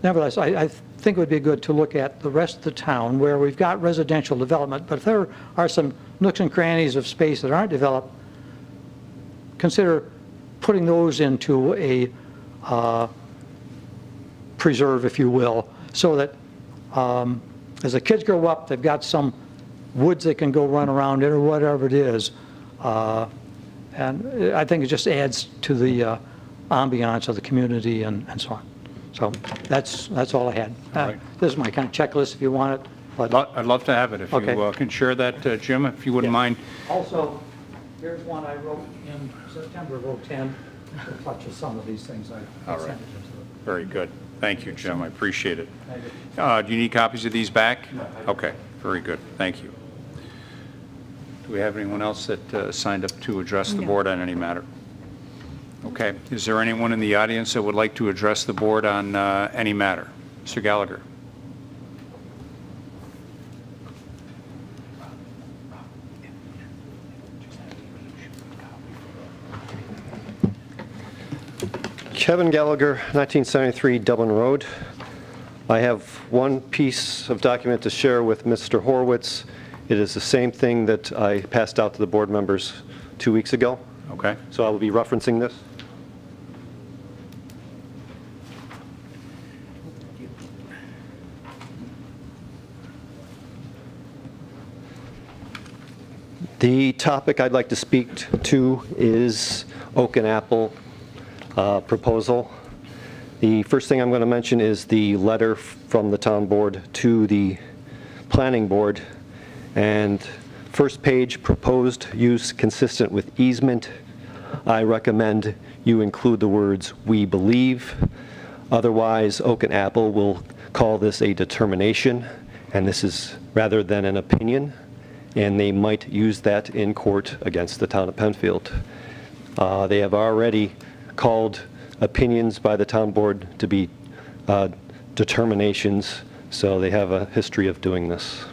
nevertheless, I think it would be good to look at the rest of the town where we've got residential development, but if there are some nooks and crannies of space that aren't developed, consider putting those into a preserve, if you will, so that as the kids grow up, they've got some woods they can go run around in or whatever it is. And I think it just adds to the ambiance of the community and so on. So that's all I had. Right. This is my kind of checklist if you want it. But I'd love to have it if Okay. you can share that, Jim, if you wouldn't mind. also, here's one I wrote in September of 2010 that touches some of these things. All right. Very good. Thank you, Jim. I appreciate it. Thank you. Do you need copies of these back? No, I don't. Okay. Very good. Thank you. Do we have anyone else that signed up to address the board on any matter? Okay. Is there anyone in the audience that would like to address the board on any matter? Mr. Gallagher. Kevin Gallagher, 1973 Dublin Road. I have one piece of document to share with Mr. Horowitz. It is the same thing that I passed out to the board members 2 weeks ago. Okay. So I will be referencing this. The topic I'd like to speak to is Oak and Apple proposal. The first thing I'm going to mention is the letter from the town board to the planning board. And first page, proposed use consistent with easement. I recommend you include the words "we believe." Otherwise, Oak and Apple will call this a determination, and this is rather than an opinion, and they might use that in court against the town of Penfield. They have already called opinions by the town board to be determinations, so they have a history of doing this.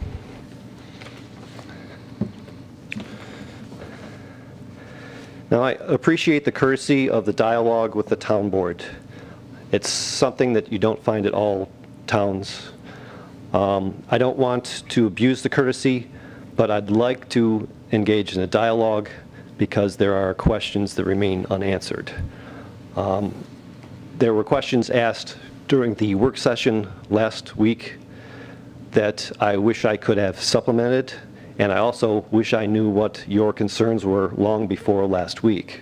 Now, I appreciate the courtesy of the dialogue with the town board. It's something that you don't find at all towns. I don't want to abuse the courtesy, but I'd like to engage in a dialogue because there are questions that remain unanswered. There were questions asked during the work session last week that I wish I could have supplemented, and I also wish I knew what your concerns were long before last week.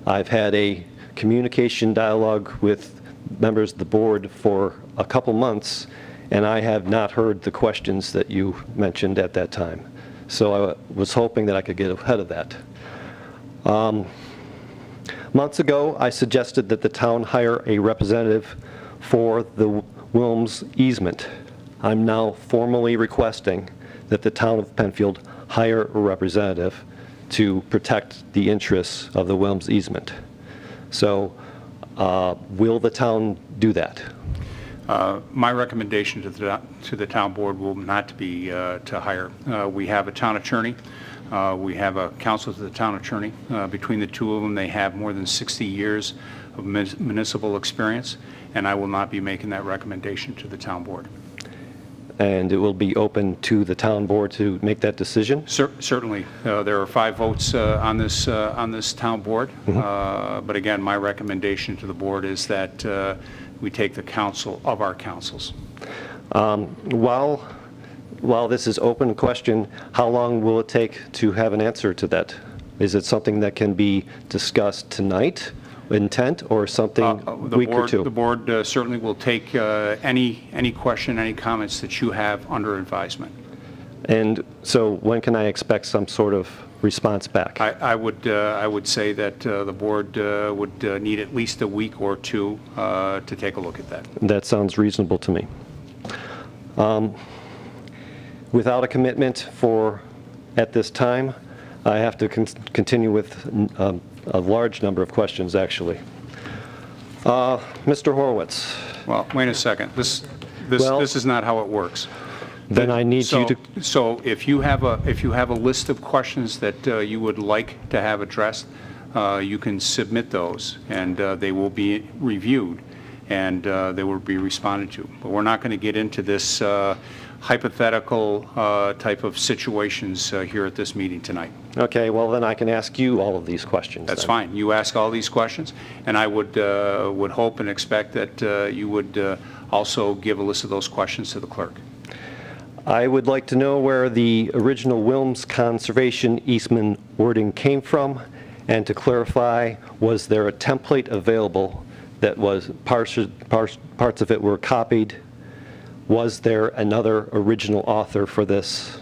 I've had a communication dialogue with members of the board for a couple months, and I have not heard the questions that you mentioned at that time. So I was hoping that I could get ahead of that. Months ago, I suggested that the town hire a representative for the Wilms easement. I'm now formally requesting that the town of Penfield hire a representative to protect the interests of the Wilms easement. So will the town do that? My recommendation to the town board will not be to hire. We have a town attorney. We have a counsel to the town attorney. Between the two of them, they have more than 60 years of municipal experience, and I will not be making that recommendation to the town board. And it will be open to the town board to make that decision? Certainly. There are 5 votes on this town board. But again, my recommendation to the board is that we take the counsel of our councils. While this is open question, how long will it take to have an answer to that? Is it something that can be discussed tonight, intent, or something week or two? The board certainly will take any question, any comments that you have under advisement. And so when can I expect some sort of response back? I would say that the board would need at least a week or 2 to take a look at that. That sounds reasonable to me. Without a commitment at this time, I have to continue with a large number of questions, actually. Mr. Horowitz. Well, wait a second. This is not how it works. Then I need you to. So if you have a list of questions that you would like to have addressed, you can submit those, and they will be reviewed, and they will be responded to. But we're not going to get into this hypothetical type of situations here at this meeting tonight. Okay, well then I can ask you all of these questions. That's fine. You ask all these questions, and I would hope and expect that you would also give a list of those questions to the clerk. I would like to know where the original Wilms Conservation easement wording came from, and to clarify, was there a template available that was parts of it were copied? Was there another original author for this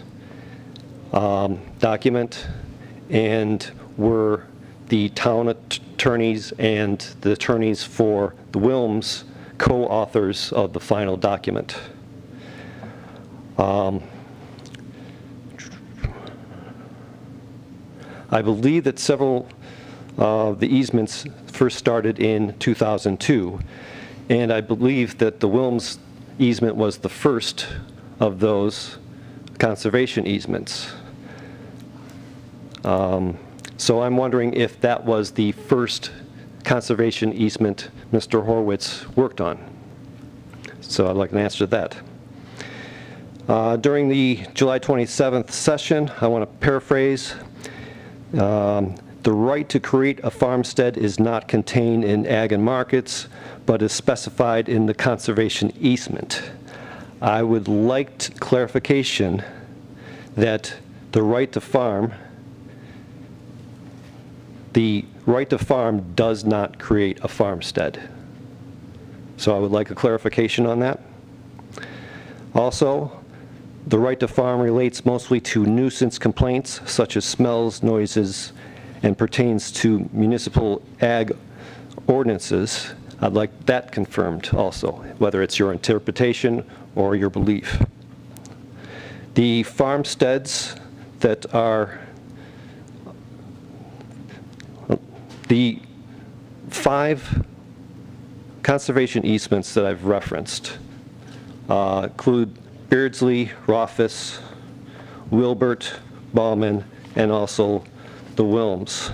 document? And were the town attorneys and the attorneys for the Wilms co-authors of the final document? I believe that several of the easements first started in 2002, and I believe that the Wilms easement was the first of those conservation easements. So I'm wondering if that was the first conservation easement Mr. Horowitz worked on. So I'd like an answer to that. During the July 27th session, I want to paraphrase, the right to create a farmstead is not contained in ag and markets, but is specified in the conservation easement. I would like clarification that the right to farm does not create a farmstead. So I would like a clarification on that. Also, the right to farm relates mostly to nuisance complaints such as smells, noises, and pertains to municipal ag ordinances. I'd like that confirmed also, whether it's your interpretation or your belief. The farmsteads that are the 5 conservation easements that I've referenced include Beardsley, Rothfuss, Wilbert, Bauman, and also the Wilms.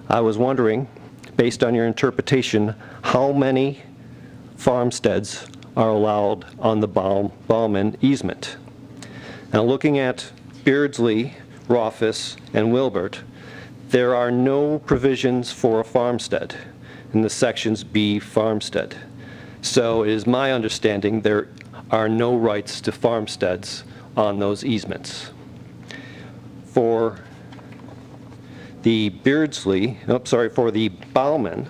I was wondering, based on your interpretation, how many farmsteads are allowed on the Bauman easement. Now looking at Beardsley, Rothfuss, and Wilbert, there are no provisions for a farmstead in the sections B farmstead. So it is my understanding there are no rights to farmsteads on those easements. For the Beardsley, for the Bauman,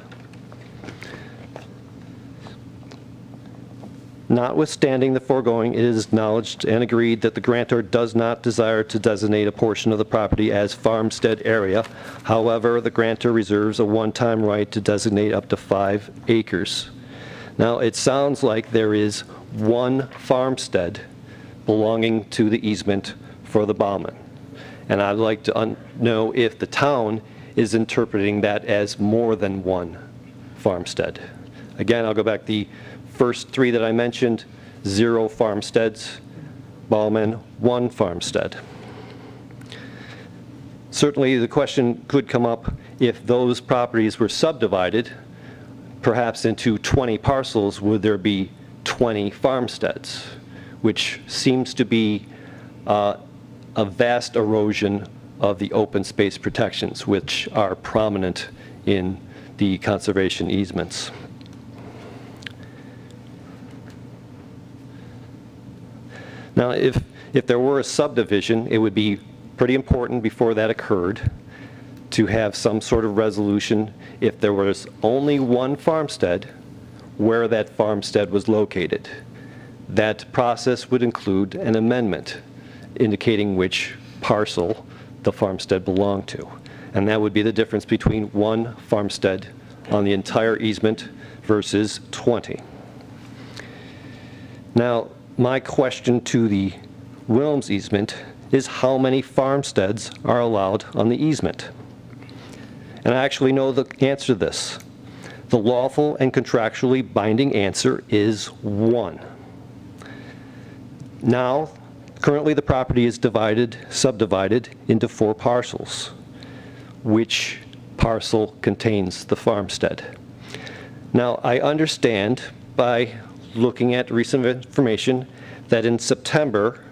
notwithstanding the foregoing, it is acknowledged and agreed that the grantor does not desire to designate a portion of the property as farmstead area. However, the grantor reserves a one-time right to designate up to 5 acres. Now, it sounds like there is one farmstead belonging to the easement for the Bauman. And I'd like to know if the town is interpreting that as more than one farmstead. Again, I'll go back, the first three that I mentioned, 0 farmsteads, Ballman, 1 farmstead. Certainly the question could come up if those properties were subdivided, perhaps into 20 parcels, would there be 20 farmsteads, which seems to be a vast erosion of the open space protections, which are prominent in the conservation easements. Now, if there were a subdivision, it would be pretty important before that occurred to have some sort of resolution if there was only one farmstead, where that farmstead was located. That process would include an amendment indicating which parcel the farmstead belonged to. And that would be the difference between 1 farmstead on the entire easement versus 20. Now, my question to the Wilms easement is how many farmsteads are allowed on the easement? And I actually know the answer to this. The lawful and contractually binding answer is 1. Now, currently the property is subdivided into 4 parcels. Which parcel contains the farmstead? Now, I understand by looking at recent information that in September,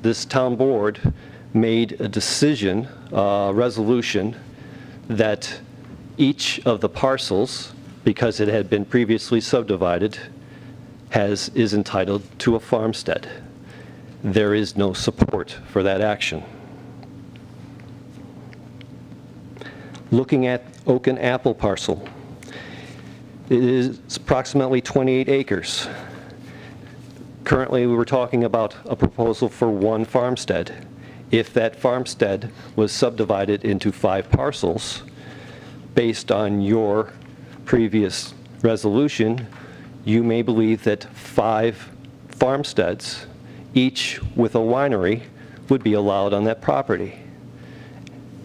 this town board made a decision, resolution, that each of the parcels, because it had been previously subdivided, is entitled to a farmstead. There is no support for that action. Looking at Oak and Apple parcel, it is approximately 28 acres. Currently, we were talking about a proposal for 1 farmstead. If that farmstead was subdivided into 5 parcels, based on your previous resolution, you may believe that 5 farmsteads, each with a winery, would be allowed on that property.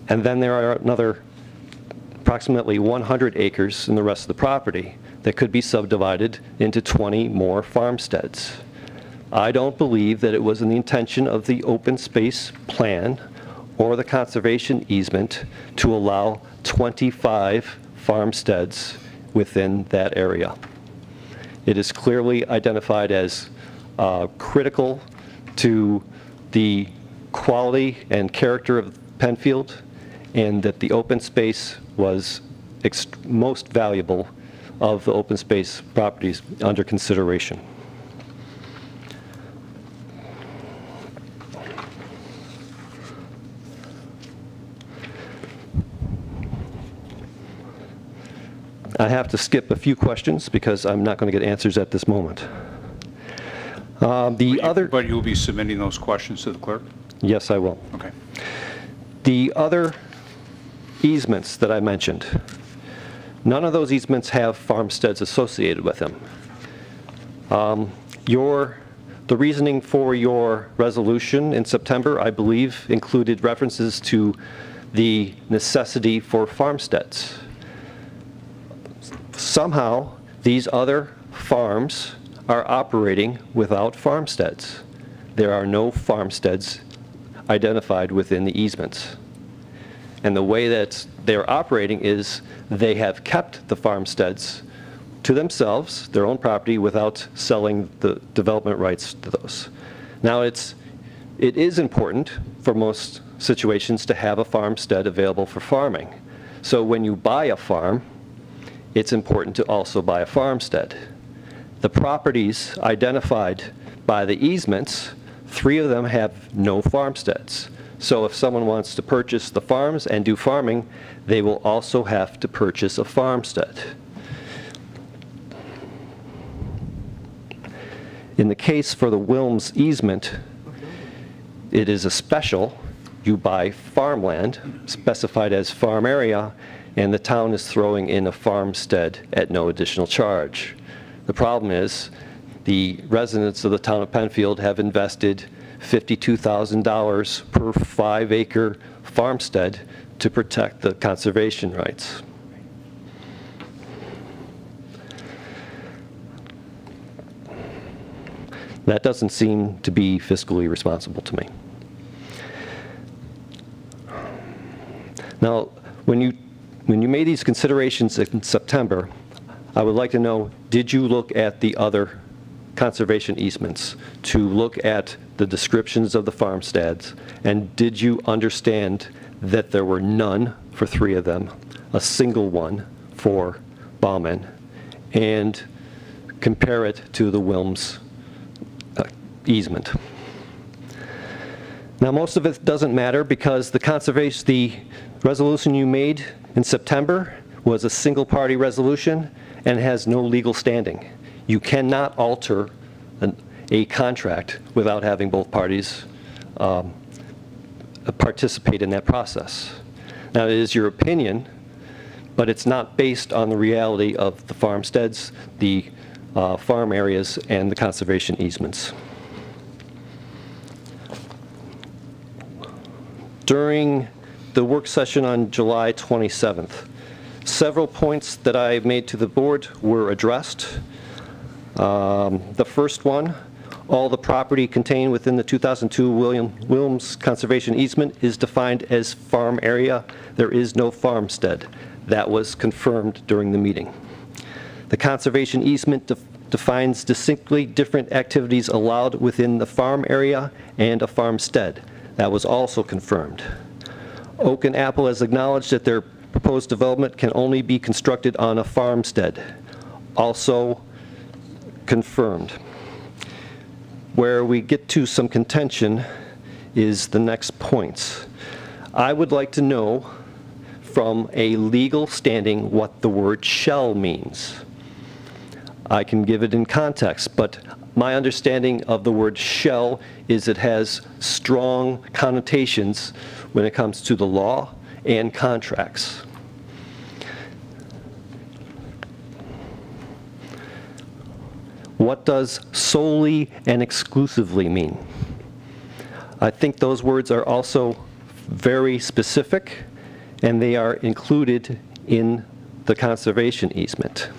And then there are another approximately 100 acres in the rest of the property that could be subdivided into 20 more farmsteads. I don't believe that it was in the intention of the open space plan or the conservation easement to allow 25 farmsteads within that area. It is clearly identified as critical to the quality and character of Penfield, and that the open space was most valuable of the open space properties under consideration. I have to skip a few questions because I'm not going to get answers at this moment. But you'll be submitting those questions to the clerk? Yes, I will. Okay. The other easements that I mentioned, none of those easements have farmsteads associated with them. The reasoning for your resolution in September, I believe, included references to the necessity for farmsteads. Somehow, these other farms are operating without farmsteads. There are no farmsteads identified within the easements. And the way that they're operating is they have kept the farmsteads to themselves, their own property, without selling the development rights to those. Now, it is important for most situations to have a farmstead available for farming. So when you buy a farm, it's important to also buy a farmstead. The properties identified by the easements, 3 of them have no farmsteads. So if someone wants to purchase the farms and do farming, they will also have to purchase a farmstead. In the case for the Wilms easement, it is a special. You buy farmland specified as farm area, and the town is throwing in a farmstead at no additional charge. The problem is the residents of the town of Penfield have invested $52,000 per 5-acre farmstead to protect the conservation rights. That doesn't seem to be fiscally responsible to me. Now, when you made these considerations in September, I would like to know, did you look at the other conservation easements to look at the descriptions of the farmsteads, and did you understand that there were none for 3 of them, a single one for Bauman, and compare it to the Wilms easement? Now, most of it doesn't matter because the resolution you made in September was a single-party resolution and has no legal standing. You cannot alter a contract without having both parties participate in that process. Now, it is your opinion, but it's not based on the reality of the farmsteads, the farm areas, and the conservation easements. During the work session on July 27th, several points that I made to the board were addressed. The first one, all the property contained within the 2002 Wilms Conservation Easement is defined as farm area. There is no farmstead. That was confirmed during the meeting. The conservation easement defines distinctly different activities allowed within the farm area and a farmstead. That was also confirmed. Oak and Apple has acknowledged that their proposed development can only be constructed on a farmstead. Also confirmed. Where we get to some contention is the next points. I would like to know from a legal standing what the word shall means. I can give it in context, but my understanding of the word shall is it has strong connotations when it comes to the law and contracts. What does solely and exclusively mean? I think those words are also very specific, and they are included in the conservation easement.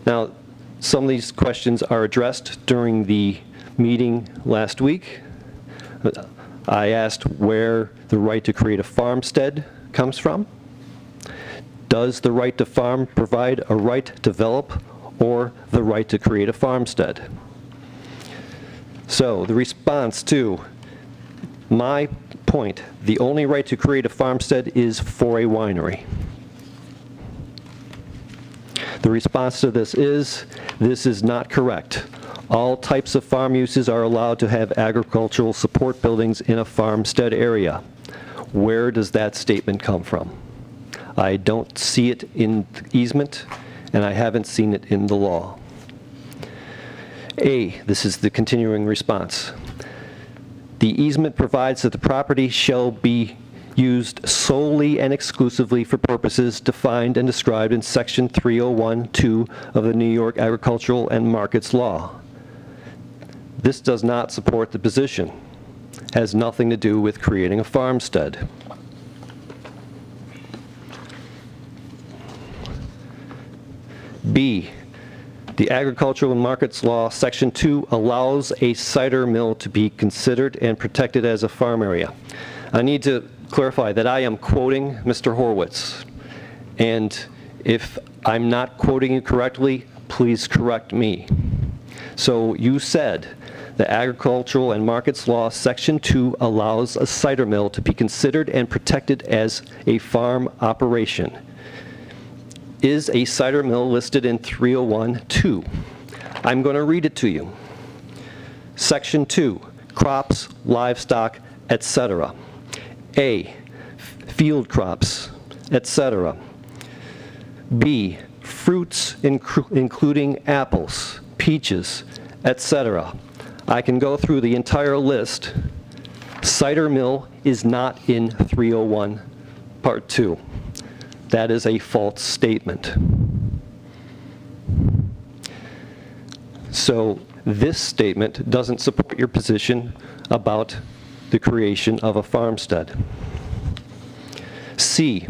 Now, some of these questions are addressed during the meeting last week. I asked where the right to create a farmstead comes from. Does the right to farm provide a right to develop or the right to create a farmstead? So the response to my point, the only right to create a farmstead is for a winery. The response to this is not correct. All types of farm uses are allowed to have agricultural support buildings in a farmstead area. Where does that statement come from? I don't see it in the easement, and I haven't seen it in the law. This is the continuing response. The easement provides that the property shall be used solely and exclusively for purposes defined and described in Section 301(2) of the New York Agricultural and Markets Law. This does not support the position. Has nothing to do with creating a farmstead. B, the Agricultural and Markets Law, Section 2, allows a cider mill to be considered and protected as a farm area. I need to clarify that I am quoting Mr. Horwitz, and if I'm not quoting you correctly, please correct me. So you said the Agricultural and Markets Law, Section 2, allows a cider mill to be considered and protected as a farm operation. Is a cider mill listed in 301(2)? I'm going to read it to you. Section 2, crops, livestock, etc. A, field crops, etc. B, fruits including apples, peaches, etc. I can go through the entire list. Cider mill is not in 301 Part 2. That is a false statement. So this statement doesn't support your position about the creation of a farmstead. C,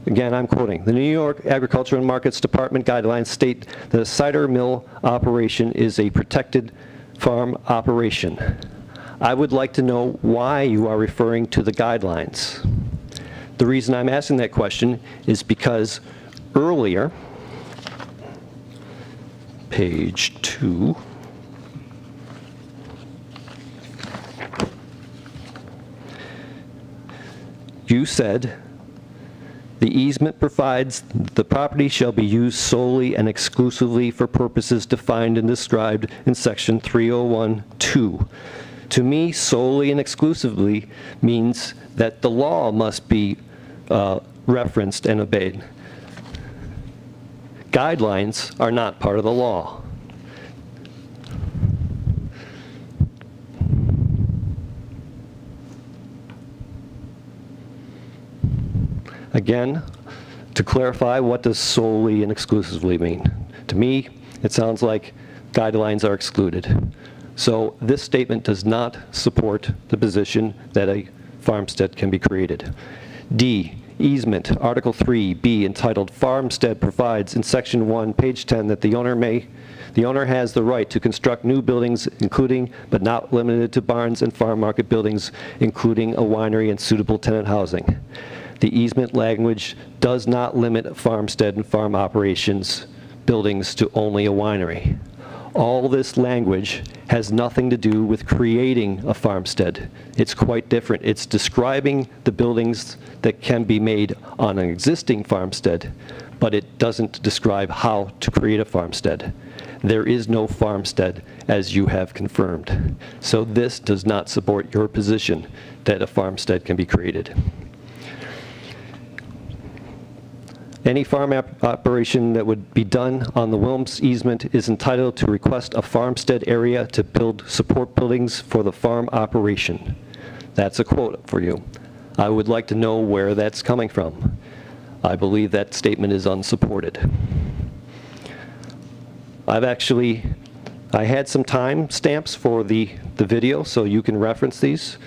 again, I'm quoting, the New York Agriculture and Markets Department guidelines state that a cider mill operation is a protected farm operation. I would like to know why you are referring to the guidelines. The reason I'm asking that question is because earlier, page 2, you said the easement provides the property shall be used solely and exclusively for purposes defined and described in section 301(2). To me, solely and exclusively means that the law must be referenced and obeyed. Guidelines are not part of the law. Again, to clarify, what does solely and exclusively mean? To me, it sounds like guidelines are excluded. So this statement does not support the position that a farmstead can be created. D, easement, Article 3B, entitled Farmstead, provides in Section 1, page 10, that the owner has the right to construct new buildings, including but not limited to barns and farm market buildings, including a winery and suitable tenant housing. The easement language does not limit farmstead and farm operations buildings to only a winery. All this language has nothing to do with creating a farmstead. It's quite different. It's describing the buildings that can be made on an existing farmstead, but it doesn't describe how to create a farmstead. There is no farmstead, as you have confirmed. So this does not support your position that a farmstead can be created. Any farm operation that would be done on the Wilms easement is entitled to request a farmstead area to build support buildings for the farm operation. That's a quote for you. I would like to know where that's coming from. I believe that statement is unsupported. I had some time stamps for the video, so you can reference these.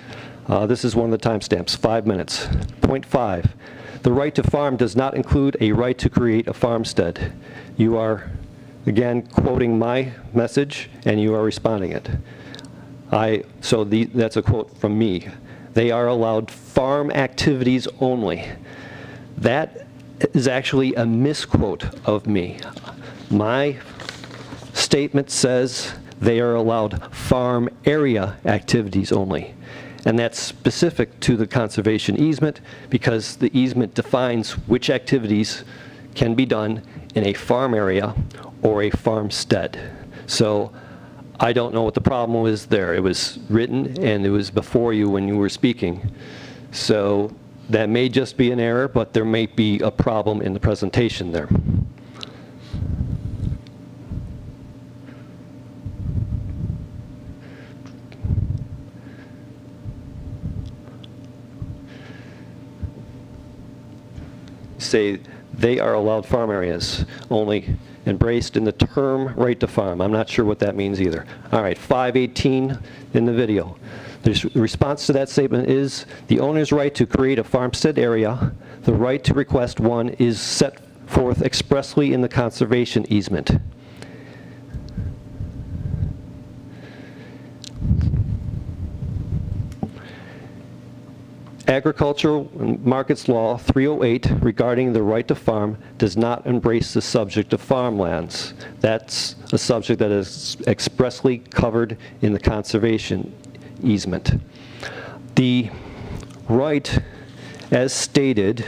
This is one of the time stamps, 5 minutes. Point 5. The right to farm does not include a right to create a farmstead. You are, again, quoting my message, and you are responding it. That's a quote from me. They are allowed farm activities only. That is actually a misquote of me. My statement says they are allowed farm area activities only. And that's specific to the conservation easement because the easement defines which activities can be done in a farm area or a farmstead. So I don't know what the problem was there. It was written and it was before you when you were speaking. So that may just be an error, but there may be a problem in the presentation there. Say they are allowed farm areas only embraced in the term right to farm. I'm not sure what that means either. All right, 518 in the video. The response to that statement is the owner's right to create a farmstead area. The right to request one is set forth expressly in the conservation easement. Agricultural Markets Law 308 regarding the right to farm does not embrace the subject of farmlands. That's a subject that is expressly covered in the conservation easement. The right, as stated,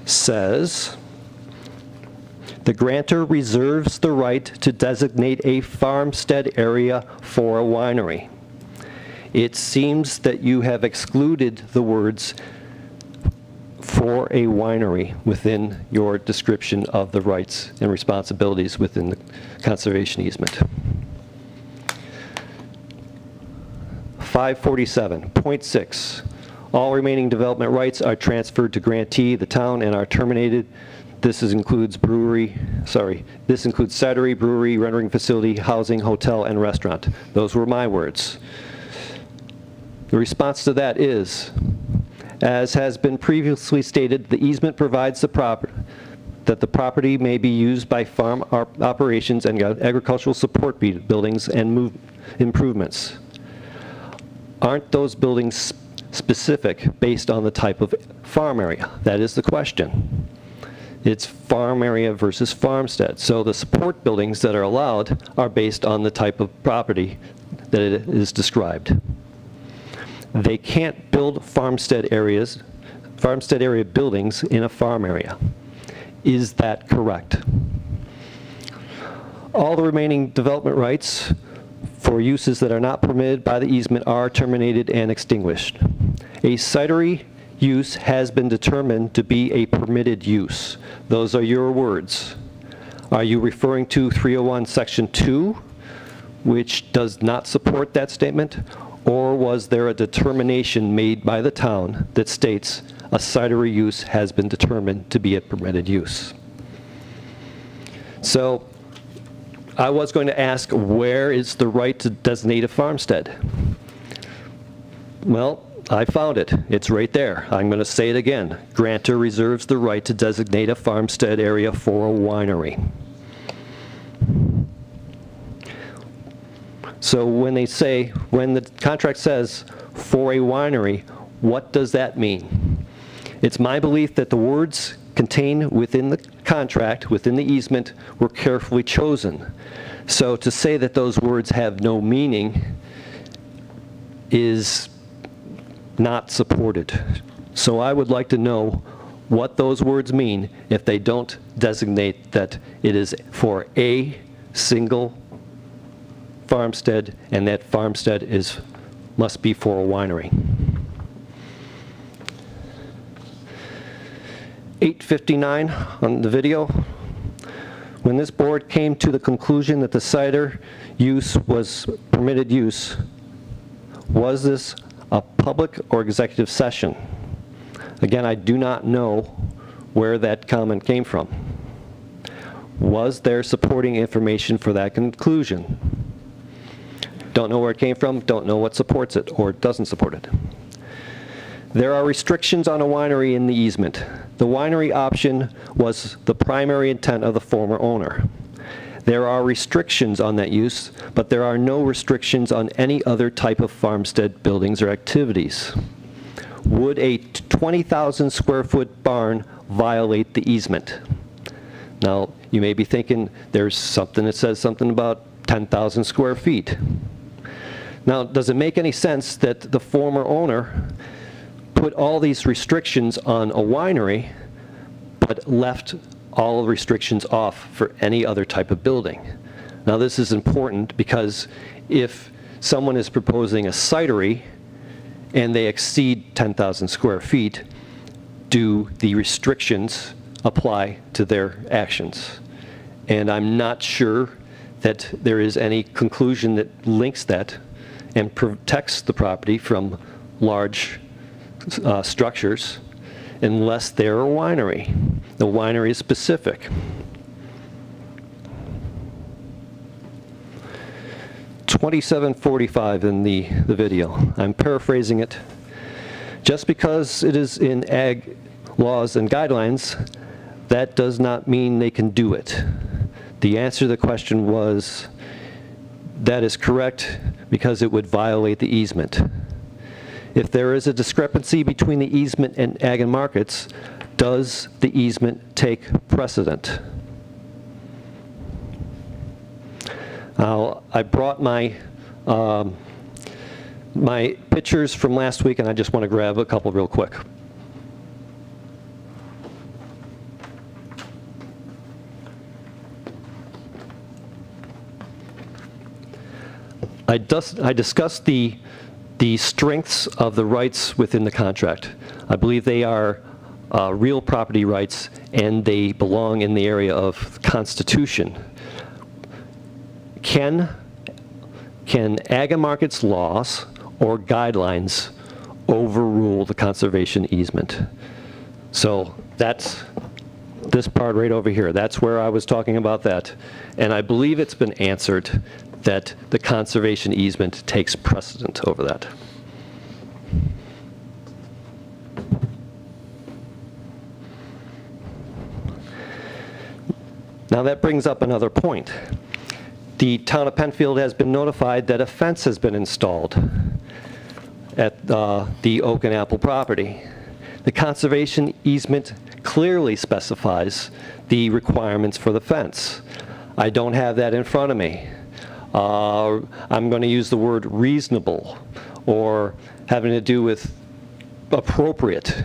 says the grantor reserves the right to designate a farmstead area for a winery. It seems that you have excluded the words for a winery within your description of the rights and responsibilities within the conservation easement. 547.6. All remaining development rights are transferred to grantee, the town, and are terminated. This includes cidery, brewery, rendering facility, housing, hotel, and restaurant. Those were my words. The response to that is, As has been previously stated, the easement provides that the property may be used by farm operations and agricultural support buildings and improvements. Aren't those buildings specific based on the type of farm area? That is the question. It's farm area versus farmstead. So the support buildings that are allowed are based on the type of property that it is described. They can't build farmstead area buildings in a farm area. Is that correct? All the remaining development rights for uses that are not permitted by the easement are terminated and extinguished. A cidery use has been determined to be a permitted use. Those are your words. Are you referring to 301 Section 2, which does not support that statement? Or was there a determination made by the town that states a cidery use has been determined to be a permitted use? So I was going to ask, where is the right to designate a farmstead? Well, I found it. It's right there. I'm going to say it again. Grantor reserves the right to designate a farmstead area for a winery. So when the contract says for a winery, what does that mean? It's my belief that the words contained within the contract, within the easement, were carefully chosen. So to say that those words have no meaning is not supported. So I would like to know what those words mean if they don't designate that it is for a single farmstead, and that farmstead must be for a winery. 859 on the video. When this board came to the conclusion that the cider use was permitted use, was this a public or executive session? Again, I do not know where that comment came from. Was there supporting information for that conclusion? Don't know where it came from, don't know what supports it or doesn't support it. There are restrictions on a winery in the easement. The winery option was the primary intent of the former owner. There are restrictions on that use, but there are no restrictions on any other type of farmstead buildings or activities. Would a 20,000 square foot barn violate the easement? Now, you may be thinking there's something that says something about 10,000 square feet. Now, does it make any sense that the former owner put all these restrictions on a winery, but left all the restrictions off for any other type of building? Now, this is important because if someone is proposing a cidery and they exceed 10,000 square feet, do the restrictions apply to their actions? And I'm not sure that there is any conclusion that links that and protects the property from large structures unless they're a winery. The winery is specific. 2745 in the video. I'm paraphrasing it. Just because it is in ag laws and guidelines, that does not mean they can do it. The answer to the question was, that is correct because it would violate the easement. If there is a discrepancy between the easement and ag and markets, does the easement take precedent? I brought my my pictures from last week, and I just want to grab a couple real quick. I discussed the strengths of the rights within the contract. I believe they are real property rights, and they belong in the area of Constitution. Can ag and markets laws or guidelines overrule the conservation easement? So that's this part right over here. That's where I was talking about that. And I believe it's been answered that the conservation easement takes precedent over that. Now that brings up another point. The town of Penfield has been notified that a fence has been installed at the Oak and Apple property. The conservation easement clearly specifies the requirements for the fence. I don't have that in front of me. I'm going to use the word reasonable or having to do with appropriate.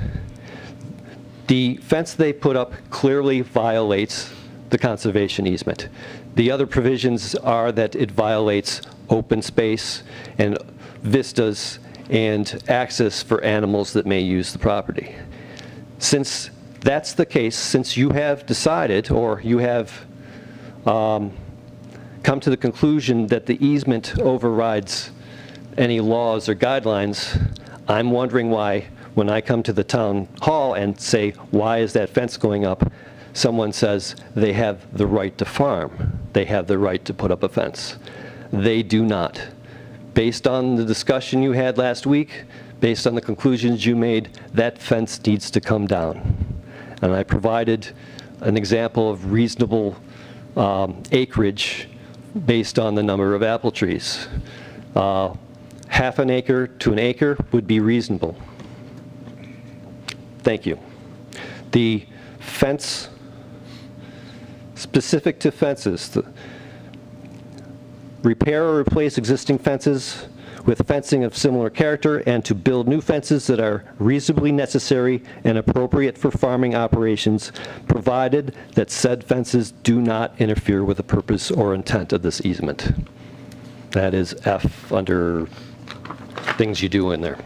The fence they put up clearly violates the conservation easement. The other provisions are that it violates open space and vistas and access for animals that may use the property. Since that's the case, since you have decided or you have come to the conclusion that the easement overrides any laws or guidelines, I'm wondering why, when I come to the town hall and say, why is that fence going up, someone says they have the right to farm. They have the right to put up a fence. They do not. Based on the discussion you had last week, based on the conclusions you made, that fence needs to come down. And I provided an example of reasonable acreage based on the number of apple trees. Half an acre to an acre would be reasonable. Thank you. The fence, specific to fences, repair or replace existing fences with fencing of similar character and to build new fences that are reasonably necessary and appropriate for farming operations, provided that said fences do not interfere with the purpose or intent of this easement. That is F under things you do in there.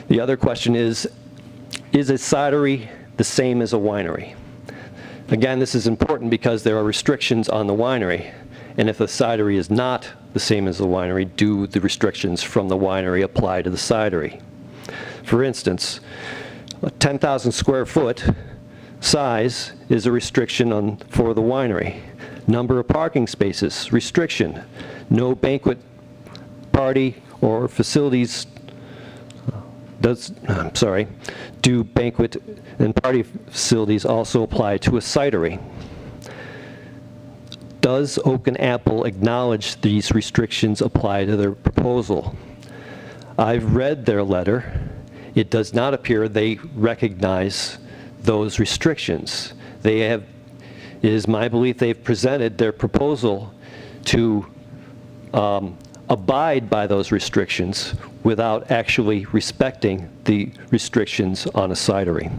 The other question is a cidery the same as a winery? Again, this is important because there are restrictions on the winery, and if a cidery is not the same as the winery, do the restrictions from the winery apply to the cidery? For instance, a 10,000 square foot size is a restriction for the winery. Number of parking spaces, restriction. No banquet, party, or facilities do banquet and party facilities also apply to a cidery? Does Oak and Apple acknowledge these restrictions apply to their proposal? I've read their letter. It does not appear they recognize those restrictions. It is my belief they've presented their proposal to abide by those restrictions without actually respecting the restrictions on a cidery.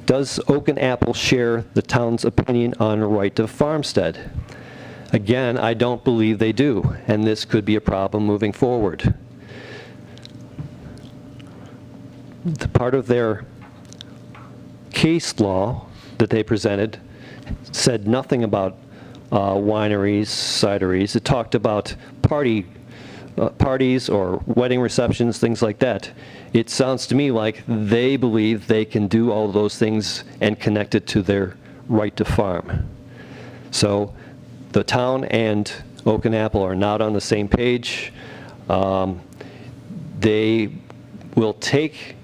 Does Oak and Apple share the town's opinion on a right to farmstead? Again, I don't believe they do, and this could be a problem moving forward. The part of their case law that they presented said nothing about wineries, cideries. It talked about parties or wedding receptions, things like that. It sounds to me like they believe they can do all those things and connect it to their right to farm. So the town and Oak and Apple are not on the same page. They will take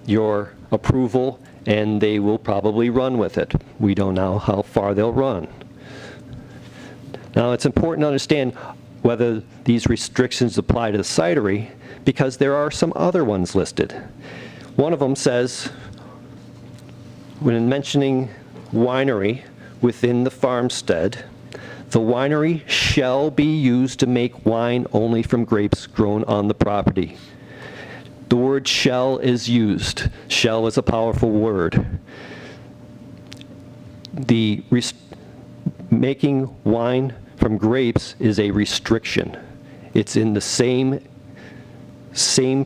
your approval and they will probably run with it. We don't know how far they'll run. Now, it's important to understand whether these restrictions apply to the cidery because there are some other ones listed. One of them says, when mentioning winery within the farmstead, the winery shall be used to make wine only from grapes grown on the property. The word shall is used. Shall is a powerful word. Making wine from grapes is a restriction. It's in the same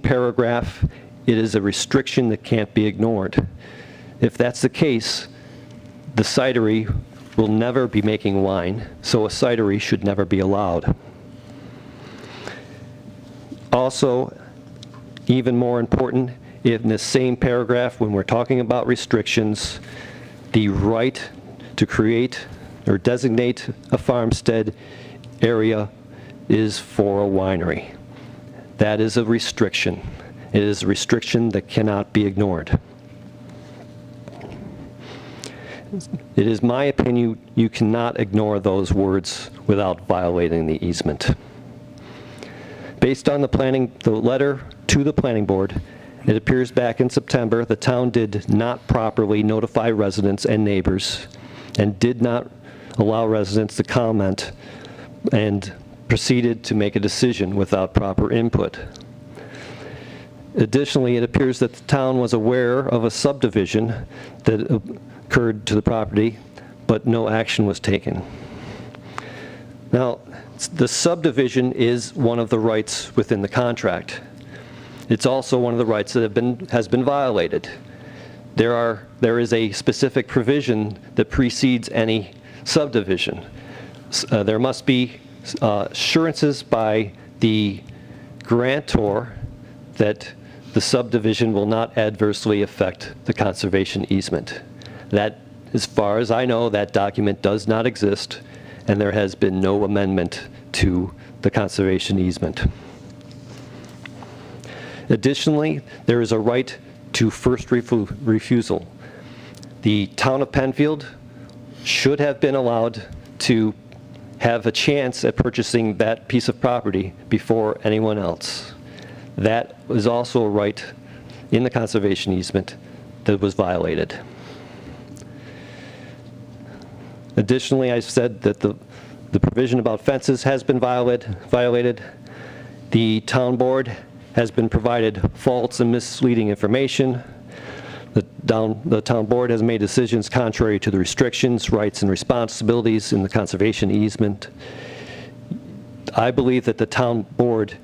paragraph. It is a restriction that can't be ignored. If that's the case, the cidery will never be making wine, so a cidery should never be allowed. Also, even more important, in the same paragraph, when we're talking about restrictions, the right to create or designate a farmstead area is for a winery. That is a restriction. It is a restriction that cannot be ignored. It is my opinion you cannot ignore those words without violating the easement. Based on the letter to the planning board, it appears back in September the town did not properly notify residents and neighbors and did not allow residents to comment and proceeded to make a decision without proper input. Additionally, it appears that the town was aware of a subdivision that occurred to the property, but no action was taken. Now, the subdivision is one of the rights within the contract. It's also one of the rights that has been violated. There is a specific provision that precedes any subdivision. There must be assurances by the grantor that the subdivision will not adversely affect the conservation easement. That, as far as I know, that document does not exist, and there has been no amendment to the conservation easement. Additionally, there is a right to first refusal. The town of Penfield should have been allowed to have a chance at purchasing that piece of property before anyone else. That was also a right in the conservation easement that was violated. Additionally, I said that the provision about fences has been violated. The town board has been provided false and misleading information. The town board has made decisions contrary to the restrictions, rights, and responsibilities in the conservation easement. I believe that the town board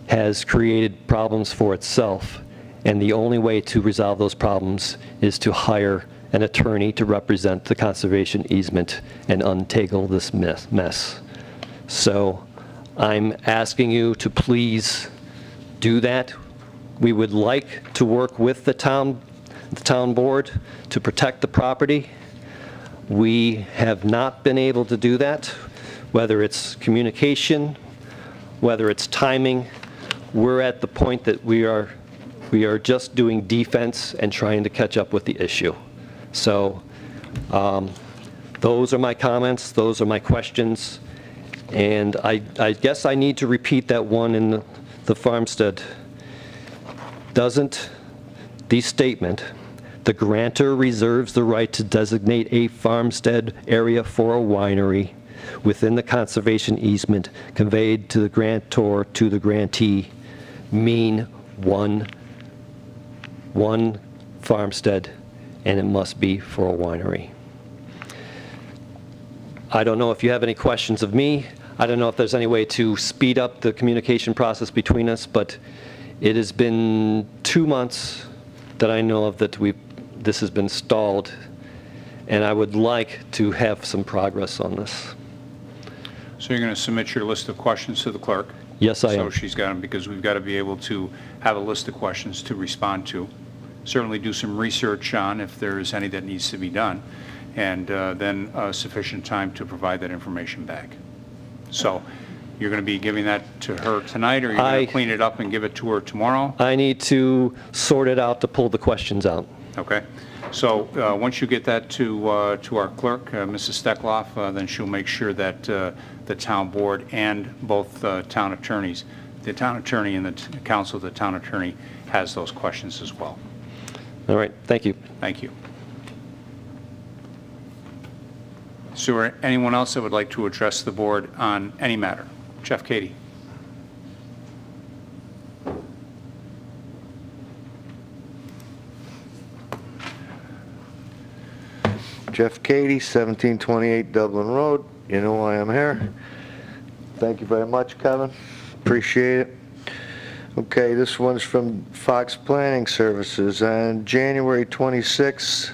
has created problems for itself, and the only way to resolve those problems is to hire an attorney to represent the conservation easement and untangle this mess. So I'm asking you to please do that. We would like to work with the town board to protect the property. We have not been able to do that, whether it's communication, whether it's timing. We're at the point that we are just doing defense and trying to catch up with the issue. So those are my comments, those are my questions, and I guess I need to repeat that one in the farmstead. Doesn't the statement, the grantor reserves the right to designate a farmstead area for a winery within the conservation easement conveyed to the grantor to the grantee, mean one farmstead, and it must be for a winery? I don't know if you have any questions of me. I don't know if there's any way to speed up the communication process between us, but it has been 2 months that I know of that this has been stalled, and I would like to have some progress on this. So you're going to submit your list of questions to the clerk? Yes, I am. So she's got them, because we've got to be able to have a list of questions to respond to. Certainly do some research on if there is any that needs to be done, and then sufficient time to provide that information back. So you're going to be giving that to her tonight, or you're going to clean it up and give it to her tomorrow? I need to sort it out to pull the questions out. Okay. So once you get that to our clerk, Mrs. Steckloff, then she'll make sure that the town board and both town attorneys, the town attorney and the council of the town attorney, has those questions as well. All right. Thank you. Thank you. So, is there anyone else that would like to address the board on any matter? Jeff Cady. Jeff Cady, 1728 Dublin Road. You know why I'm here. Thank you very much, Kevin. Appreciate it. Okay, this one's from Fox Planning Services on January 26,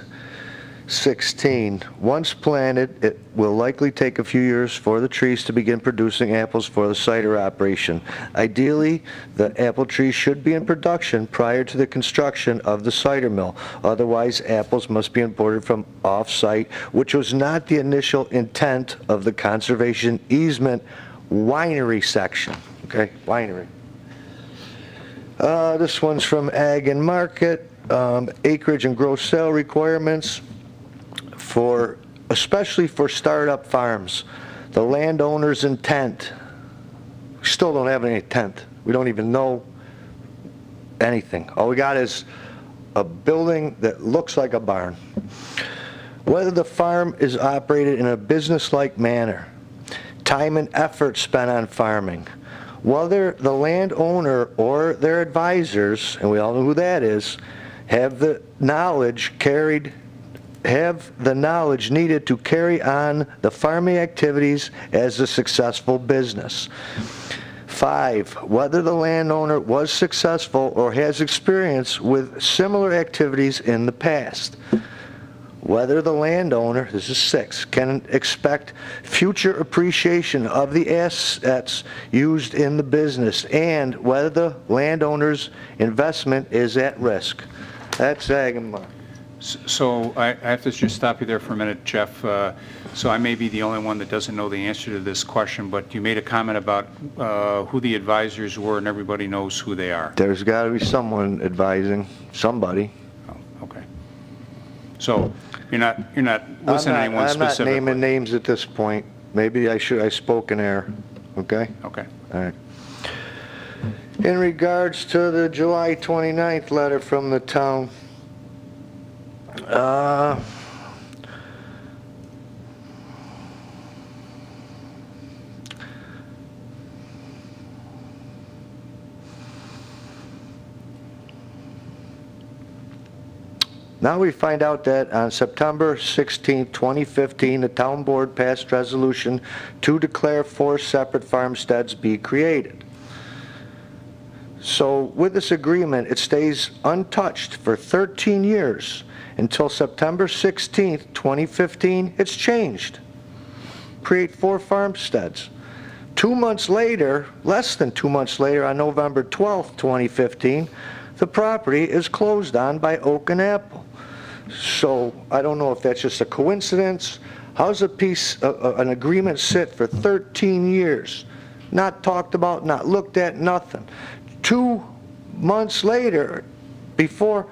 16. Once planted, it will likely take a few years for the trees to begin producing apples for the cider operation. Ideally, the apple trees should be in production prior to the construction of the cider mill. Otherwise, apples must be imported from off-site, which was not the initial intent of the conservation easement winery section. Okay, winery. This one's from Ag and Market, acreage and gross sale requirements especially for startup farms. The landowner's intent. We still don't have any intent. We don't even know anything. All we got is a building that looks like a barn. Whether the farm is operated in a business-like manner, time and effort spent on farming, whether the landowner or their advisors, and we all know who that is, have the knowledge needed to carry on the farming activities as a successful business. 5, whether the landowner was successful or has experience with similar activities in the past. Whether the landowner, this is 6, can expect future appreciation of the assets used in the business, and whether the landowner's investment is at risk. That's Ag and Market. So I have to just stop you there for a minute, Jeff. So I may be the only one that doesn't know the answer to this question, but you made a comment about who the advisors were, and everybody knows who they are. There's got to be someone advising somebody. Oh, okay. So you're not listening to anyone specifically. I'm not naming names at this point. Maybe I spoke in error. Okay? Okay. All right. In regards to the July 29th letter from the town, now we find out that on September 16, 2015, the town board passed resolution to declare 4 separate farmsteads be created. So with this agreement, it stays untouched for 13 years until September 16, 2015, it's changed. Create 4 farmsteads. 2 months later, less than 2 months later, on November 12, 2015, the property is closed on by Oak and Apple. So I don't know if that's just a coincidence. How's an agreement sit for 13 years? Not talked about, not looked at, nothing. 2 months later, before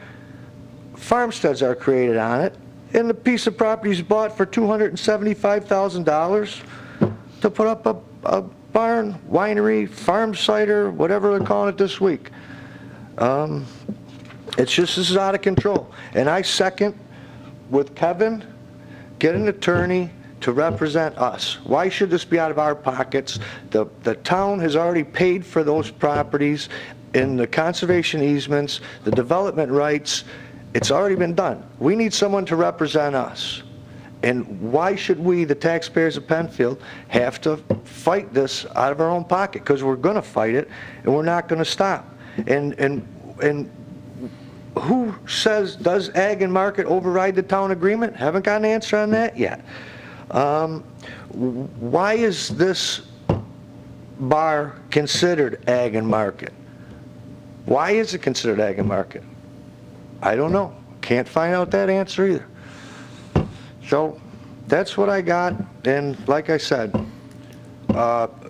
farmsteads are created on it, and the piece of property is bought for $275,000 to put up a barn, winery, farm cider, whatever they're calling it this week. This is out of control. And I second with Kevin, get an attorney to represent us. Why should this be out of our pockets? The town has already paid for those properties in the conservation easements, the development rights. It's already been done. We need someone to represent us. And why should we, the taxpayers of Penfield, have to fight this out of our own pocket? Because we're going to fight it, and we're not going to stop. And who says, does Ag and Market override the town agreement? Haven't got an answer on that yet. Why is this bar considered Ag and Market? Why is it considered Ag and Market? I don't know. Can't find out that answer either. So that's what I got. And like I said,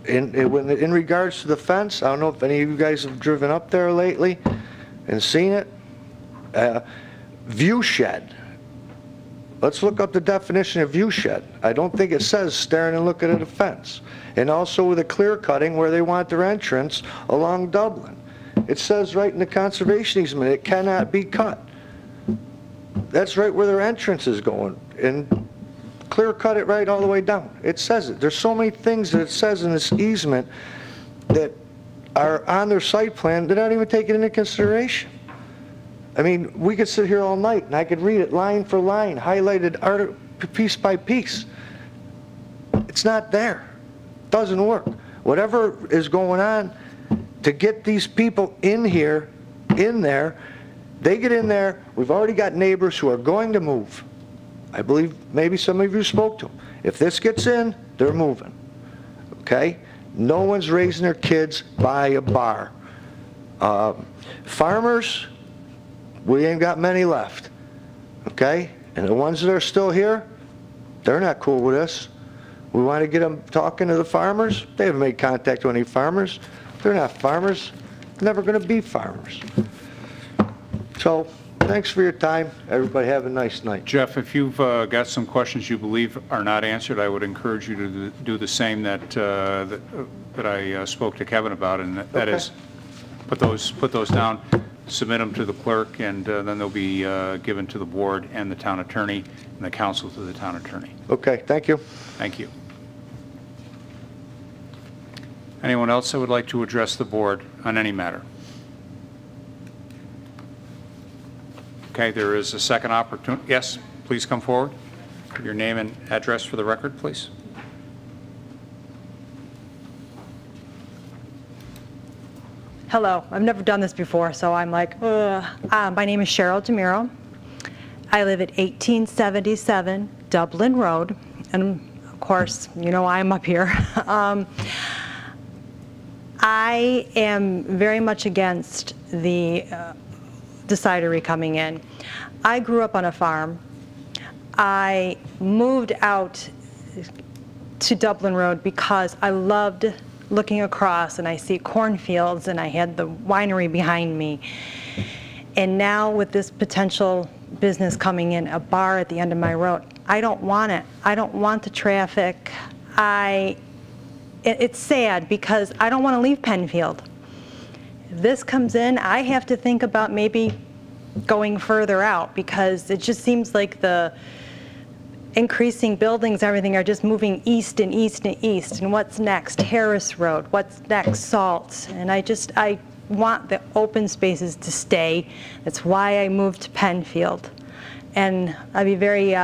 in regards to the fence, I don't know if any of you guys have driven up there lately and seen it. View shed. Let's look up the definition of view shed. I don't think it says staring and looking at a fence. And also with a clear cutting where they want their entrance along Dublin. It says right in the conservation easement it cannot be cut. That's right where their entrance is going. And clear cut it right all the way down. It says it. There's so many things that it says in this easement that are on their site plan that aren't even taken into consideration. I mean, we could sit here all night and I could read it line for line, highlighted piece by piece. It's not there. It doesn't work. Whatever is going on to get these people in here, in there, they get in there. We've already got neighbors who are going to move. I believe maybe some of you spoke to them. If this gets in, they're moving. Okay? No one's raising their kids by a bar. Farmers, we ain't got many left. Okay? And the ones that are still here, they're not cool with us. We want to get them talking to the farmers. They haven't made contact with any farmers. They're not farmers. never going to be farmers. So, thanks for your time. Everybody have a nice night. Jeff, if you've got some questions you believe are not answered, I would encourage you to do the same that I spoke to Kevin about, and that is put those down, submit them to the clerk, and then they'll be given to the board and the town attorney and the counsel to the town attorney. Okay, thank you. Thank you. Anyone else that would like to address the board on any matter? Okay, there is a second opportunity. Yes, please come forward. Your name and address for the record, please. Hello, I've never done this before, so I'm like, ugh. My name is Cheryl DeMiro. I live at 1877 Dublin Road, and of course, you know I'm up here. I am very much against the decidery coming in. I grew up on a farm. I moved out to Dublin Road because I loved looking across, and I see cornfields, and I had the winery behind me. And now with this potential business coming in, a bar at the end of my road, I don't want it. I don't want the traffic. It's sad because I don't want to leave Penfield. If this comes in, I have to think about maybe going further out, because it just seems like the increasing buildings, everything are just moving east and east and east. And what's next? Harris Road. What's next? Salt. And I want the open spaces to stay. That's why I moved to Penfield. And I'd be very,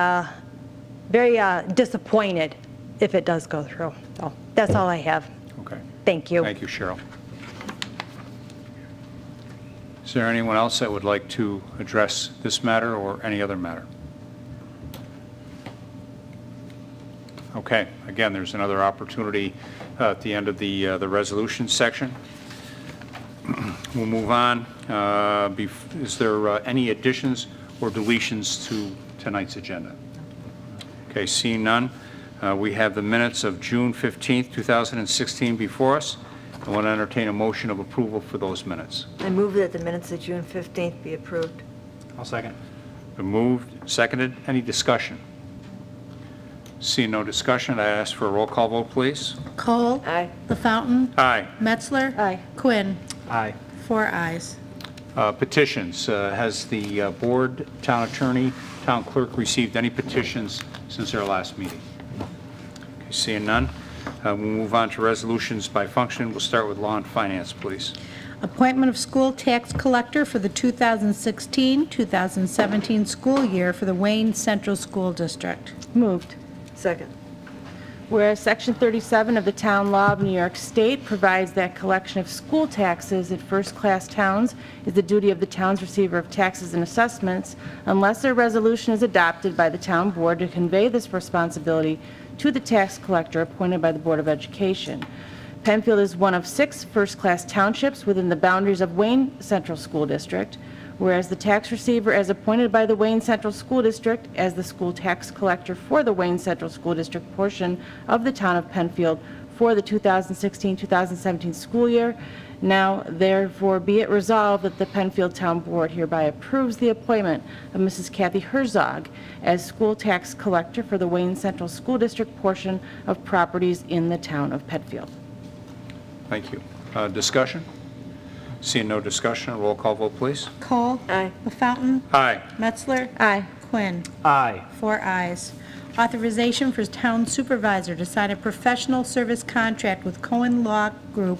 very disappointed if it does go through. So that's all I have. Okay. Thank you. Thank you, Cheryl. Is there anyone else that would like to address this matter or any other matter? Okay. Again, there's another opportunity at the end of the resolution section. We'll move on. Is there any additions or deletions to tonight's agenda? Okay, seeing none. We have the minutes of June 15th, 2016 before us. I want to entertain a motion of approval for those minutes. I move that the minutes of June 15th be approved. I'll second. Been moved, seconded. Any discussion? Seeing no discussion, I ask for a roll call vote, please. Cole. Aye. The Fountain. Aye. Metzler. Aye. Quinn. Aye. 4 ayes. Petitions. Has the board, town attorney, town clerk received any petitions since our last meeting? Okay, seeing none. We'll move on to resolutions by function. We'll start with law and finance, please. Appointment of school tax collector for the 2016-2017 school year for the Wayne Central School District. Moved. Second. Whereas Section 37 of the Town Law of New York State provides that collection of school taxes at first-class towns is the duty of the town's receiver of taxes and assessments, unless a resolution is adopted by the town board to convey this responsibility to the tax collector appointed by the Board of Education. Penfield is one of 6 first-class townships within the boundaries of Wayne Central School District, whereas the tax receiver as appointed by the Wayne Central School District as the school tax collector for the Wayne Central School District portion of the town of Penfield for the 2016-2017 school year. Now, therefore, be it resolved that the Penfield Town Board hereby approves the appointment of Mrs. Kathy Herzog as school tax collector for the Wayne Central School District portion of properties in the town of Penfield. Thank you. Discussion? Seeing no discussion, roll call vote, please. Cole. Aye. The Fountain. Aye. Metzler. Aye. Quinn. Aye. 4 ayes. Authorization for town supervisor to sign a professional service contract with Cohen Law Group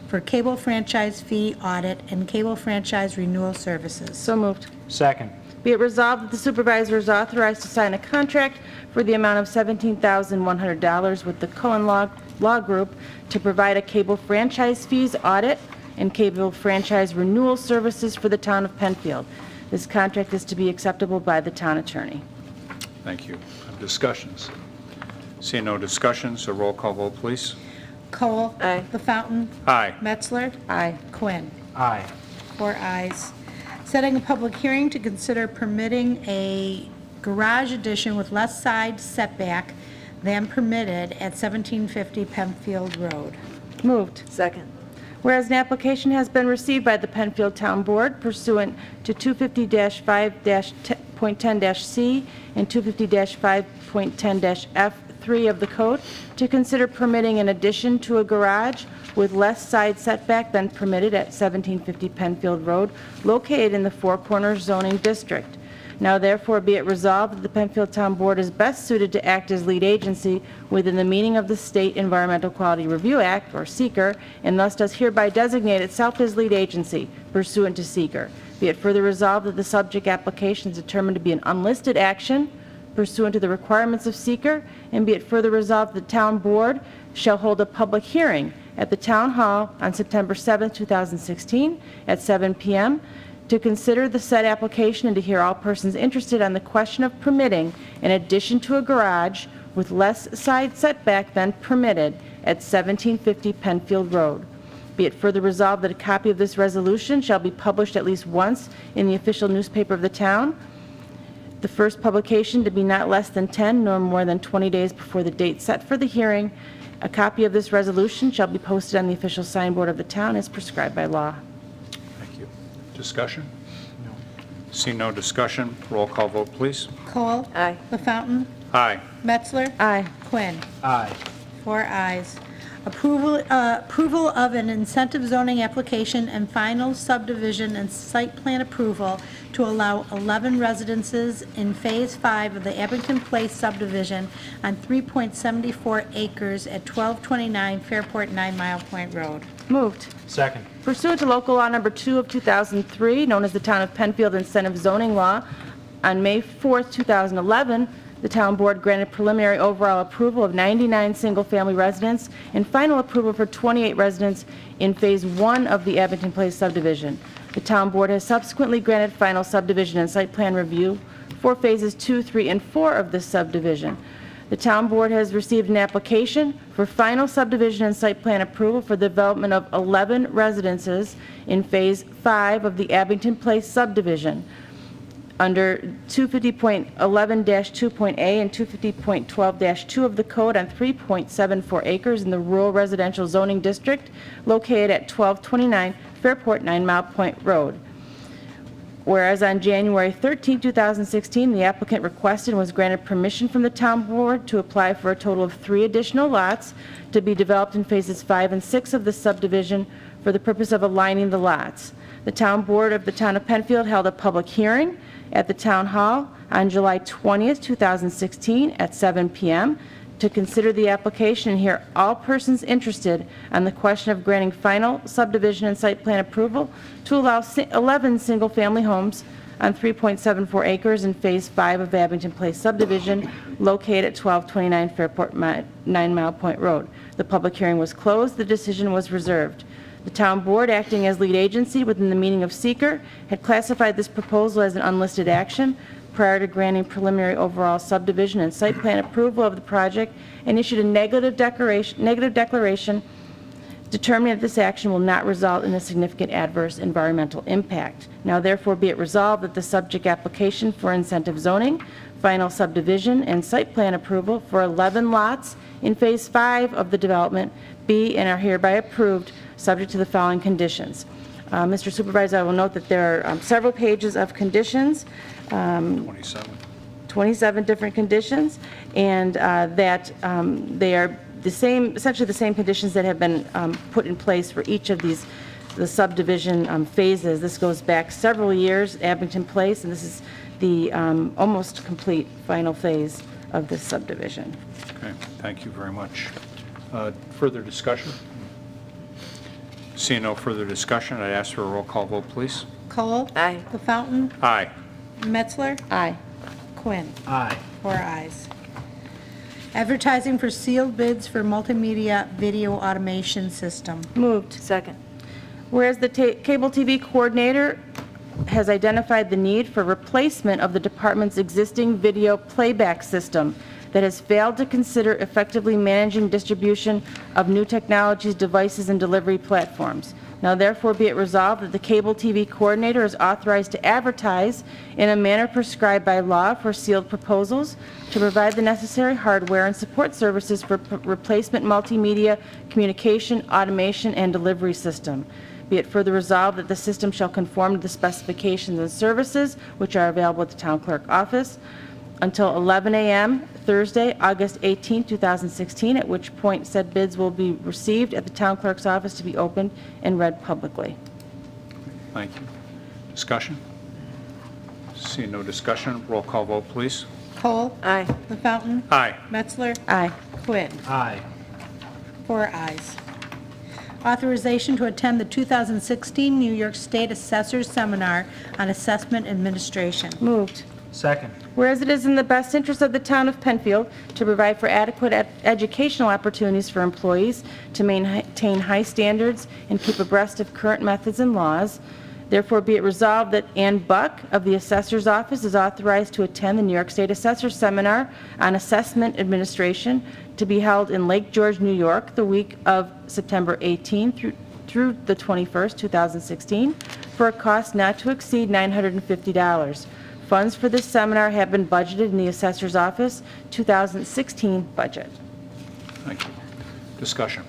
for cable franchise fee audit and cable franchise renewal services. So moved. Second. Be it resolved that the supervisor is authorized to sign a contract for the amount of $17,100 with the Cohen Law Group to provide a cable franchise fees audit and cable franchise renewal services for the town of Penfield. This contract is to be acceptable by the town attorney. Thank you. Discussions? Seeing no discussions, a roll call vote, please. Cole. Aye. The Fountain. Aye. Metzler. Aye. Quinn. Aye. 4 ayes. Setting a public hearing to consider permitting a garage addition with less side setback than permitted at 1750 Penfield Road. Moved. Second. Whereas an application has been received by the Penfield Town Board pursuant to 250-5.10-C and 250-5.10-F3 of the code to consider permitting an addition to a garage with less side setback than permitted at 1750 Penfield Road, located in the Four Corners zoning district. Now therefore be it resolved that the Penfield Town Board is best suited to act as lead agency within the meaning of the State Environmental Quality Review Act, or SEQR, and thus does hereby designate itself as lead agency pursuant to SEQR. Be it further resolved that the subject application is determined to be an unlisted action pursuant to the requirements of SEQR, and be it further resolved that the Town Board shall hold a public hearing at the Town Hall on September 7, 2016 at 7 p.m. to consider the said application and to hear all persons interested on the question of permitting an addition to a garage with less side setback than permitted at 1750 Penfield Road. Be it further resolved that a copy of this resolution shall be published at least once in the official newspaper of the town, the first publication to be not less than 10 nor more than 20 days before the date set for the hearing. A copy of this resolution shall be posted on the official signboard of the town as prescribed by law. Thank you. Discussion? No. See no discussion. Roll call vote, please. Cole? Aye. LaFountain? Aye. Metzler? Aye. Quinn? Aye. 4 ayes. Approval of an incentive zoning application and final subdivision and site plan approval to allow 11 residences in Phase 5 of the Abington Place subdivision on 3.74 acres at 1229 Fairport 9 Mile Point Road. Moved. Second. Pursuant to local law number 2 of 2003, known as the Town of Penfield Incentive Zoning Law, on May 4, 2011, the Town Board granted preliminary overall approval of 99 single-family residents and final approval for 28 residents in Phase 1 of the Abington Place subdivision. The Town Board has subsequently granted final subdivision and site plan review for Phases 2, 3, and 4 of this subdivision. The Town Board has received an application for final subdivision and site plan approval for the development of 11 residences in Phase 5 of the Abington Place subdivision under 250.11-2.A and 250.12-2 of the code on 3.74 acres in the rural residential zoning district located at 1229 Fairport 9 Mile Point Road. Whereas on January 13, 2016, the applicant requested and was granted permission from the Town Board to apply for a total of 3 additional lots to be developed in Phases 5 and 6 of the subdivision for the purpose of aligning the lots. The Town Board of the Town of Penfield held a public hearing at the Town Hall on July 20th, 2016 at 7 p.m. to consider the application and hear all persons interested on the question of granting final subdivision and site plan approval to allow 11 single-family homes on 3.74 acres in Phase 5 of Abington Place subdivision located at 1229 Fairport 9 Mile Point Road. The public hearing was closed. The decision was reserved. The Town Board, acting as lead agency within the meaning of SEQR, had classified this proposal as an unlisted action prior to granting preliminary overall subdivision and site plan approval of the project and issued a negative declaration determining that this action will not result in a significant adverse environmental impact. Now therefore be it resolved that the subject application for incentive zoning, final subdivision, and site plan approval for 11 lots in Phase 5 of the development be and are hereby approved, subject to the following conditions. Mr. Supervisor, I will note that there are several pages of conditions, 27 different conditions, and that they are the same, essentially the same conditions that have been put in place for each of the subdivision phases. This goes back several years, Abington Place, and this is the almost complete final phase of this subdivision. Okay, thank you very much. Further discussion? Seeing no further discussion, I'd ask for a roll call vote, please. Cole? Aye. LaFountain? Aye. Metzler? Aye. Quinn? Aye. 4 ayes. Advertising for sealed bids for multimedia video automation system. Moved. Second. Whereas the cable TV coordinator has identified the need for replacement of the department's existing video playback system that has failed to consider effectively managing distribution of new technologies, devices, and delivery platforms. Now therefore be it resolved that the cable TV coordinator is authorized to advertise in a manner prescribed by law for sealed proposals to provide the necessary hardware and support services for replacement multimedia communication, automation, and delivery system. Be it further resolved that the system shall conform to the specifications and services which are available at the town clerk office until 11 a.m. Thursday, August 18, 2016, at which point said bids will be received at the town clerk's office to be opened and read publicly. Thank you. Discussion? Seeing no discussion, roll call vote, please. Cole? Aye. LaFountain? Aye. Metzler? Aye. Quinn? Aye. 4 ayes. Authorization to attend the 2016 New York State Assessors Seminar on Assessment Administration. Moved. Second. Whereas it is in the best interest of the town of Penfield to provide for adequate educational opportunities for employees to maintain high standards and keep abreast of current methods and laws, therefore be it resolved that Ann Buck of the Assessor's Office is authorized to attend the New York State Assessors Seminar on Assessment Administration to be held in Lake George, New York, the week of September 18 through the 21st, 2016, for a cost not to exceed $950. Funds for this seminar have been budgeted in the Assessor's Office 2016 budget. Thank you. Discussion?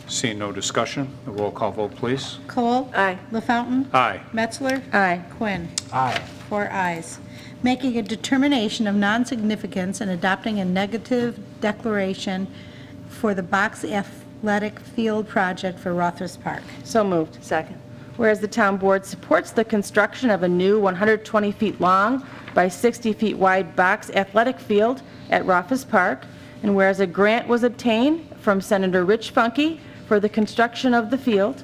Seeing no discussion, the roll call vote, please. Cole? Aye. LaFountain? Aye. Metzler? Aye. Quinn? Aye. 4 ayes. Making a determination of non-significance and adopting a negative declaration for the box athletic field project for Rothfuss Park. So moved. Second. Whereas the town board supports the construction of a new 120 feet long by 60 feet wide box athletic field at Rothfuss Park, and whereas a grant was obtained from Senator Rich Funke for the construction of the field,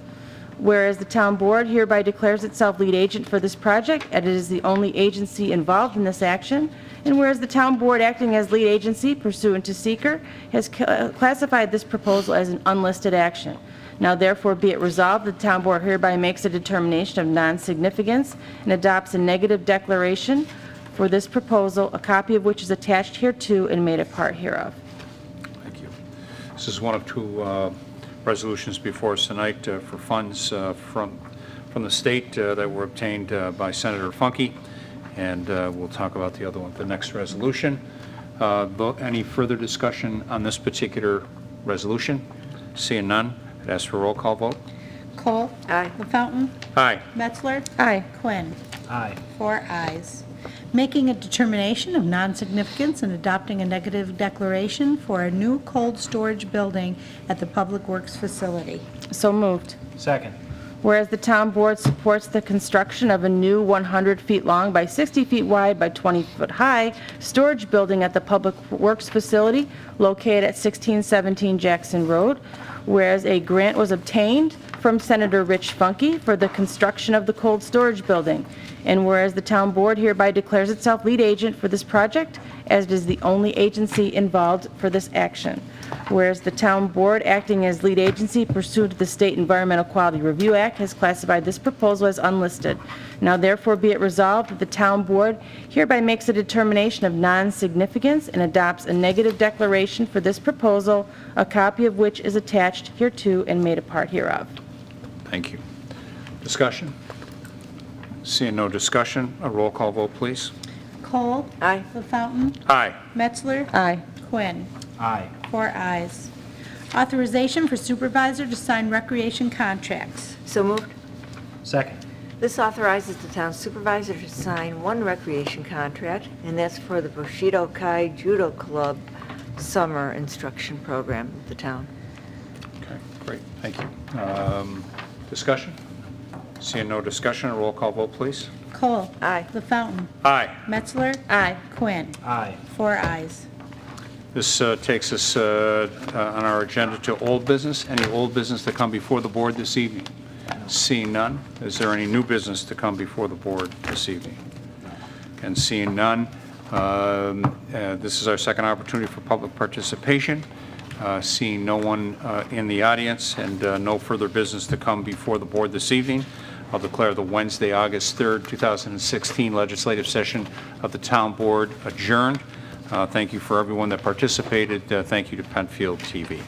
whereas the town board hereby declares itself lead agent for this project, and it is the only agency involved in this action, and whereas the town board acting as lead agency pursuant to seeker has classified this proposal as an unlisted action. Now therefore be it resolved that the town board hereby makes a determination of non-significance and adopts a negative declaration for this proposal, a copy of which is attached hereto and made a part hereof. Thank you. This is one of two resolutions before us tonight for funds from the state that were obtained by Senator Funke, and we'll talk about the other one, the next resolution. Any further discussion on this particular resolution? Seeing none, I'd ask for a roll call vote. Cole? Aye. LaFountain? Aye. Metzler? Aye. Quinn? Aye. 4 ayes. Making a determination of non-significance and adopting a negative declaration for a new cold storage building at the Public Works facility. So moved. Second. Whereas the town board supports the construction of a new 100 feet long by 60 feet wide by 20 foot high storage building at the Public Works facility located at 1617 Jackson Road, whereas a grant was obtained from Senator Rich Funke for the construction of the cold storage building, and whereas the town board hereby declares itself lead agent for this project, as it is the only agency involved for this action. Whereas the town board, acting as lead agency pursuant to the State Environmental Quality Review Act, has classified this proposal as unlisted. Now therefore be it resolved that the town board hereby makes a determination of non-significance and adopts a negative declaration for this proposal, a copy of which is attached hereto and made a part hereof. Thank you. Discussion? Seeing no discussion, a roll call vote, please. Cole? Aye. LaFountain? Aye. Metzler? Aye. Quinn? Aye. 4 ayes. Authorization for supervisor to sign recreation contracts. So moved. Second. This authorizes the town supervisor to sign one recreation contract, and that's for the Bushido Kai Judo Club summer instruction program of the town. Okay, great. Thank you. Discussion? Seeing no discussion, a roll call vote, please. Cole? Aye. LaFountain? Aye. Metzler? Aye. Quinn? Aye. 4 ayes. This takes us on our agenda to old business. Any old business to come before the board this evening? Seeing none, is there any new business to come before the board this evening? And seeing none, this is our second opportunity for public participation. Seeing no one in the audience and no further business to come before the board this evening, I'll declare the Wednesday, August 3rd, 2016 legislative session of the town board adjourned. Thank you for everyone that participated. Thank you to Penfield TV.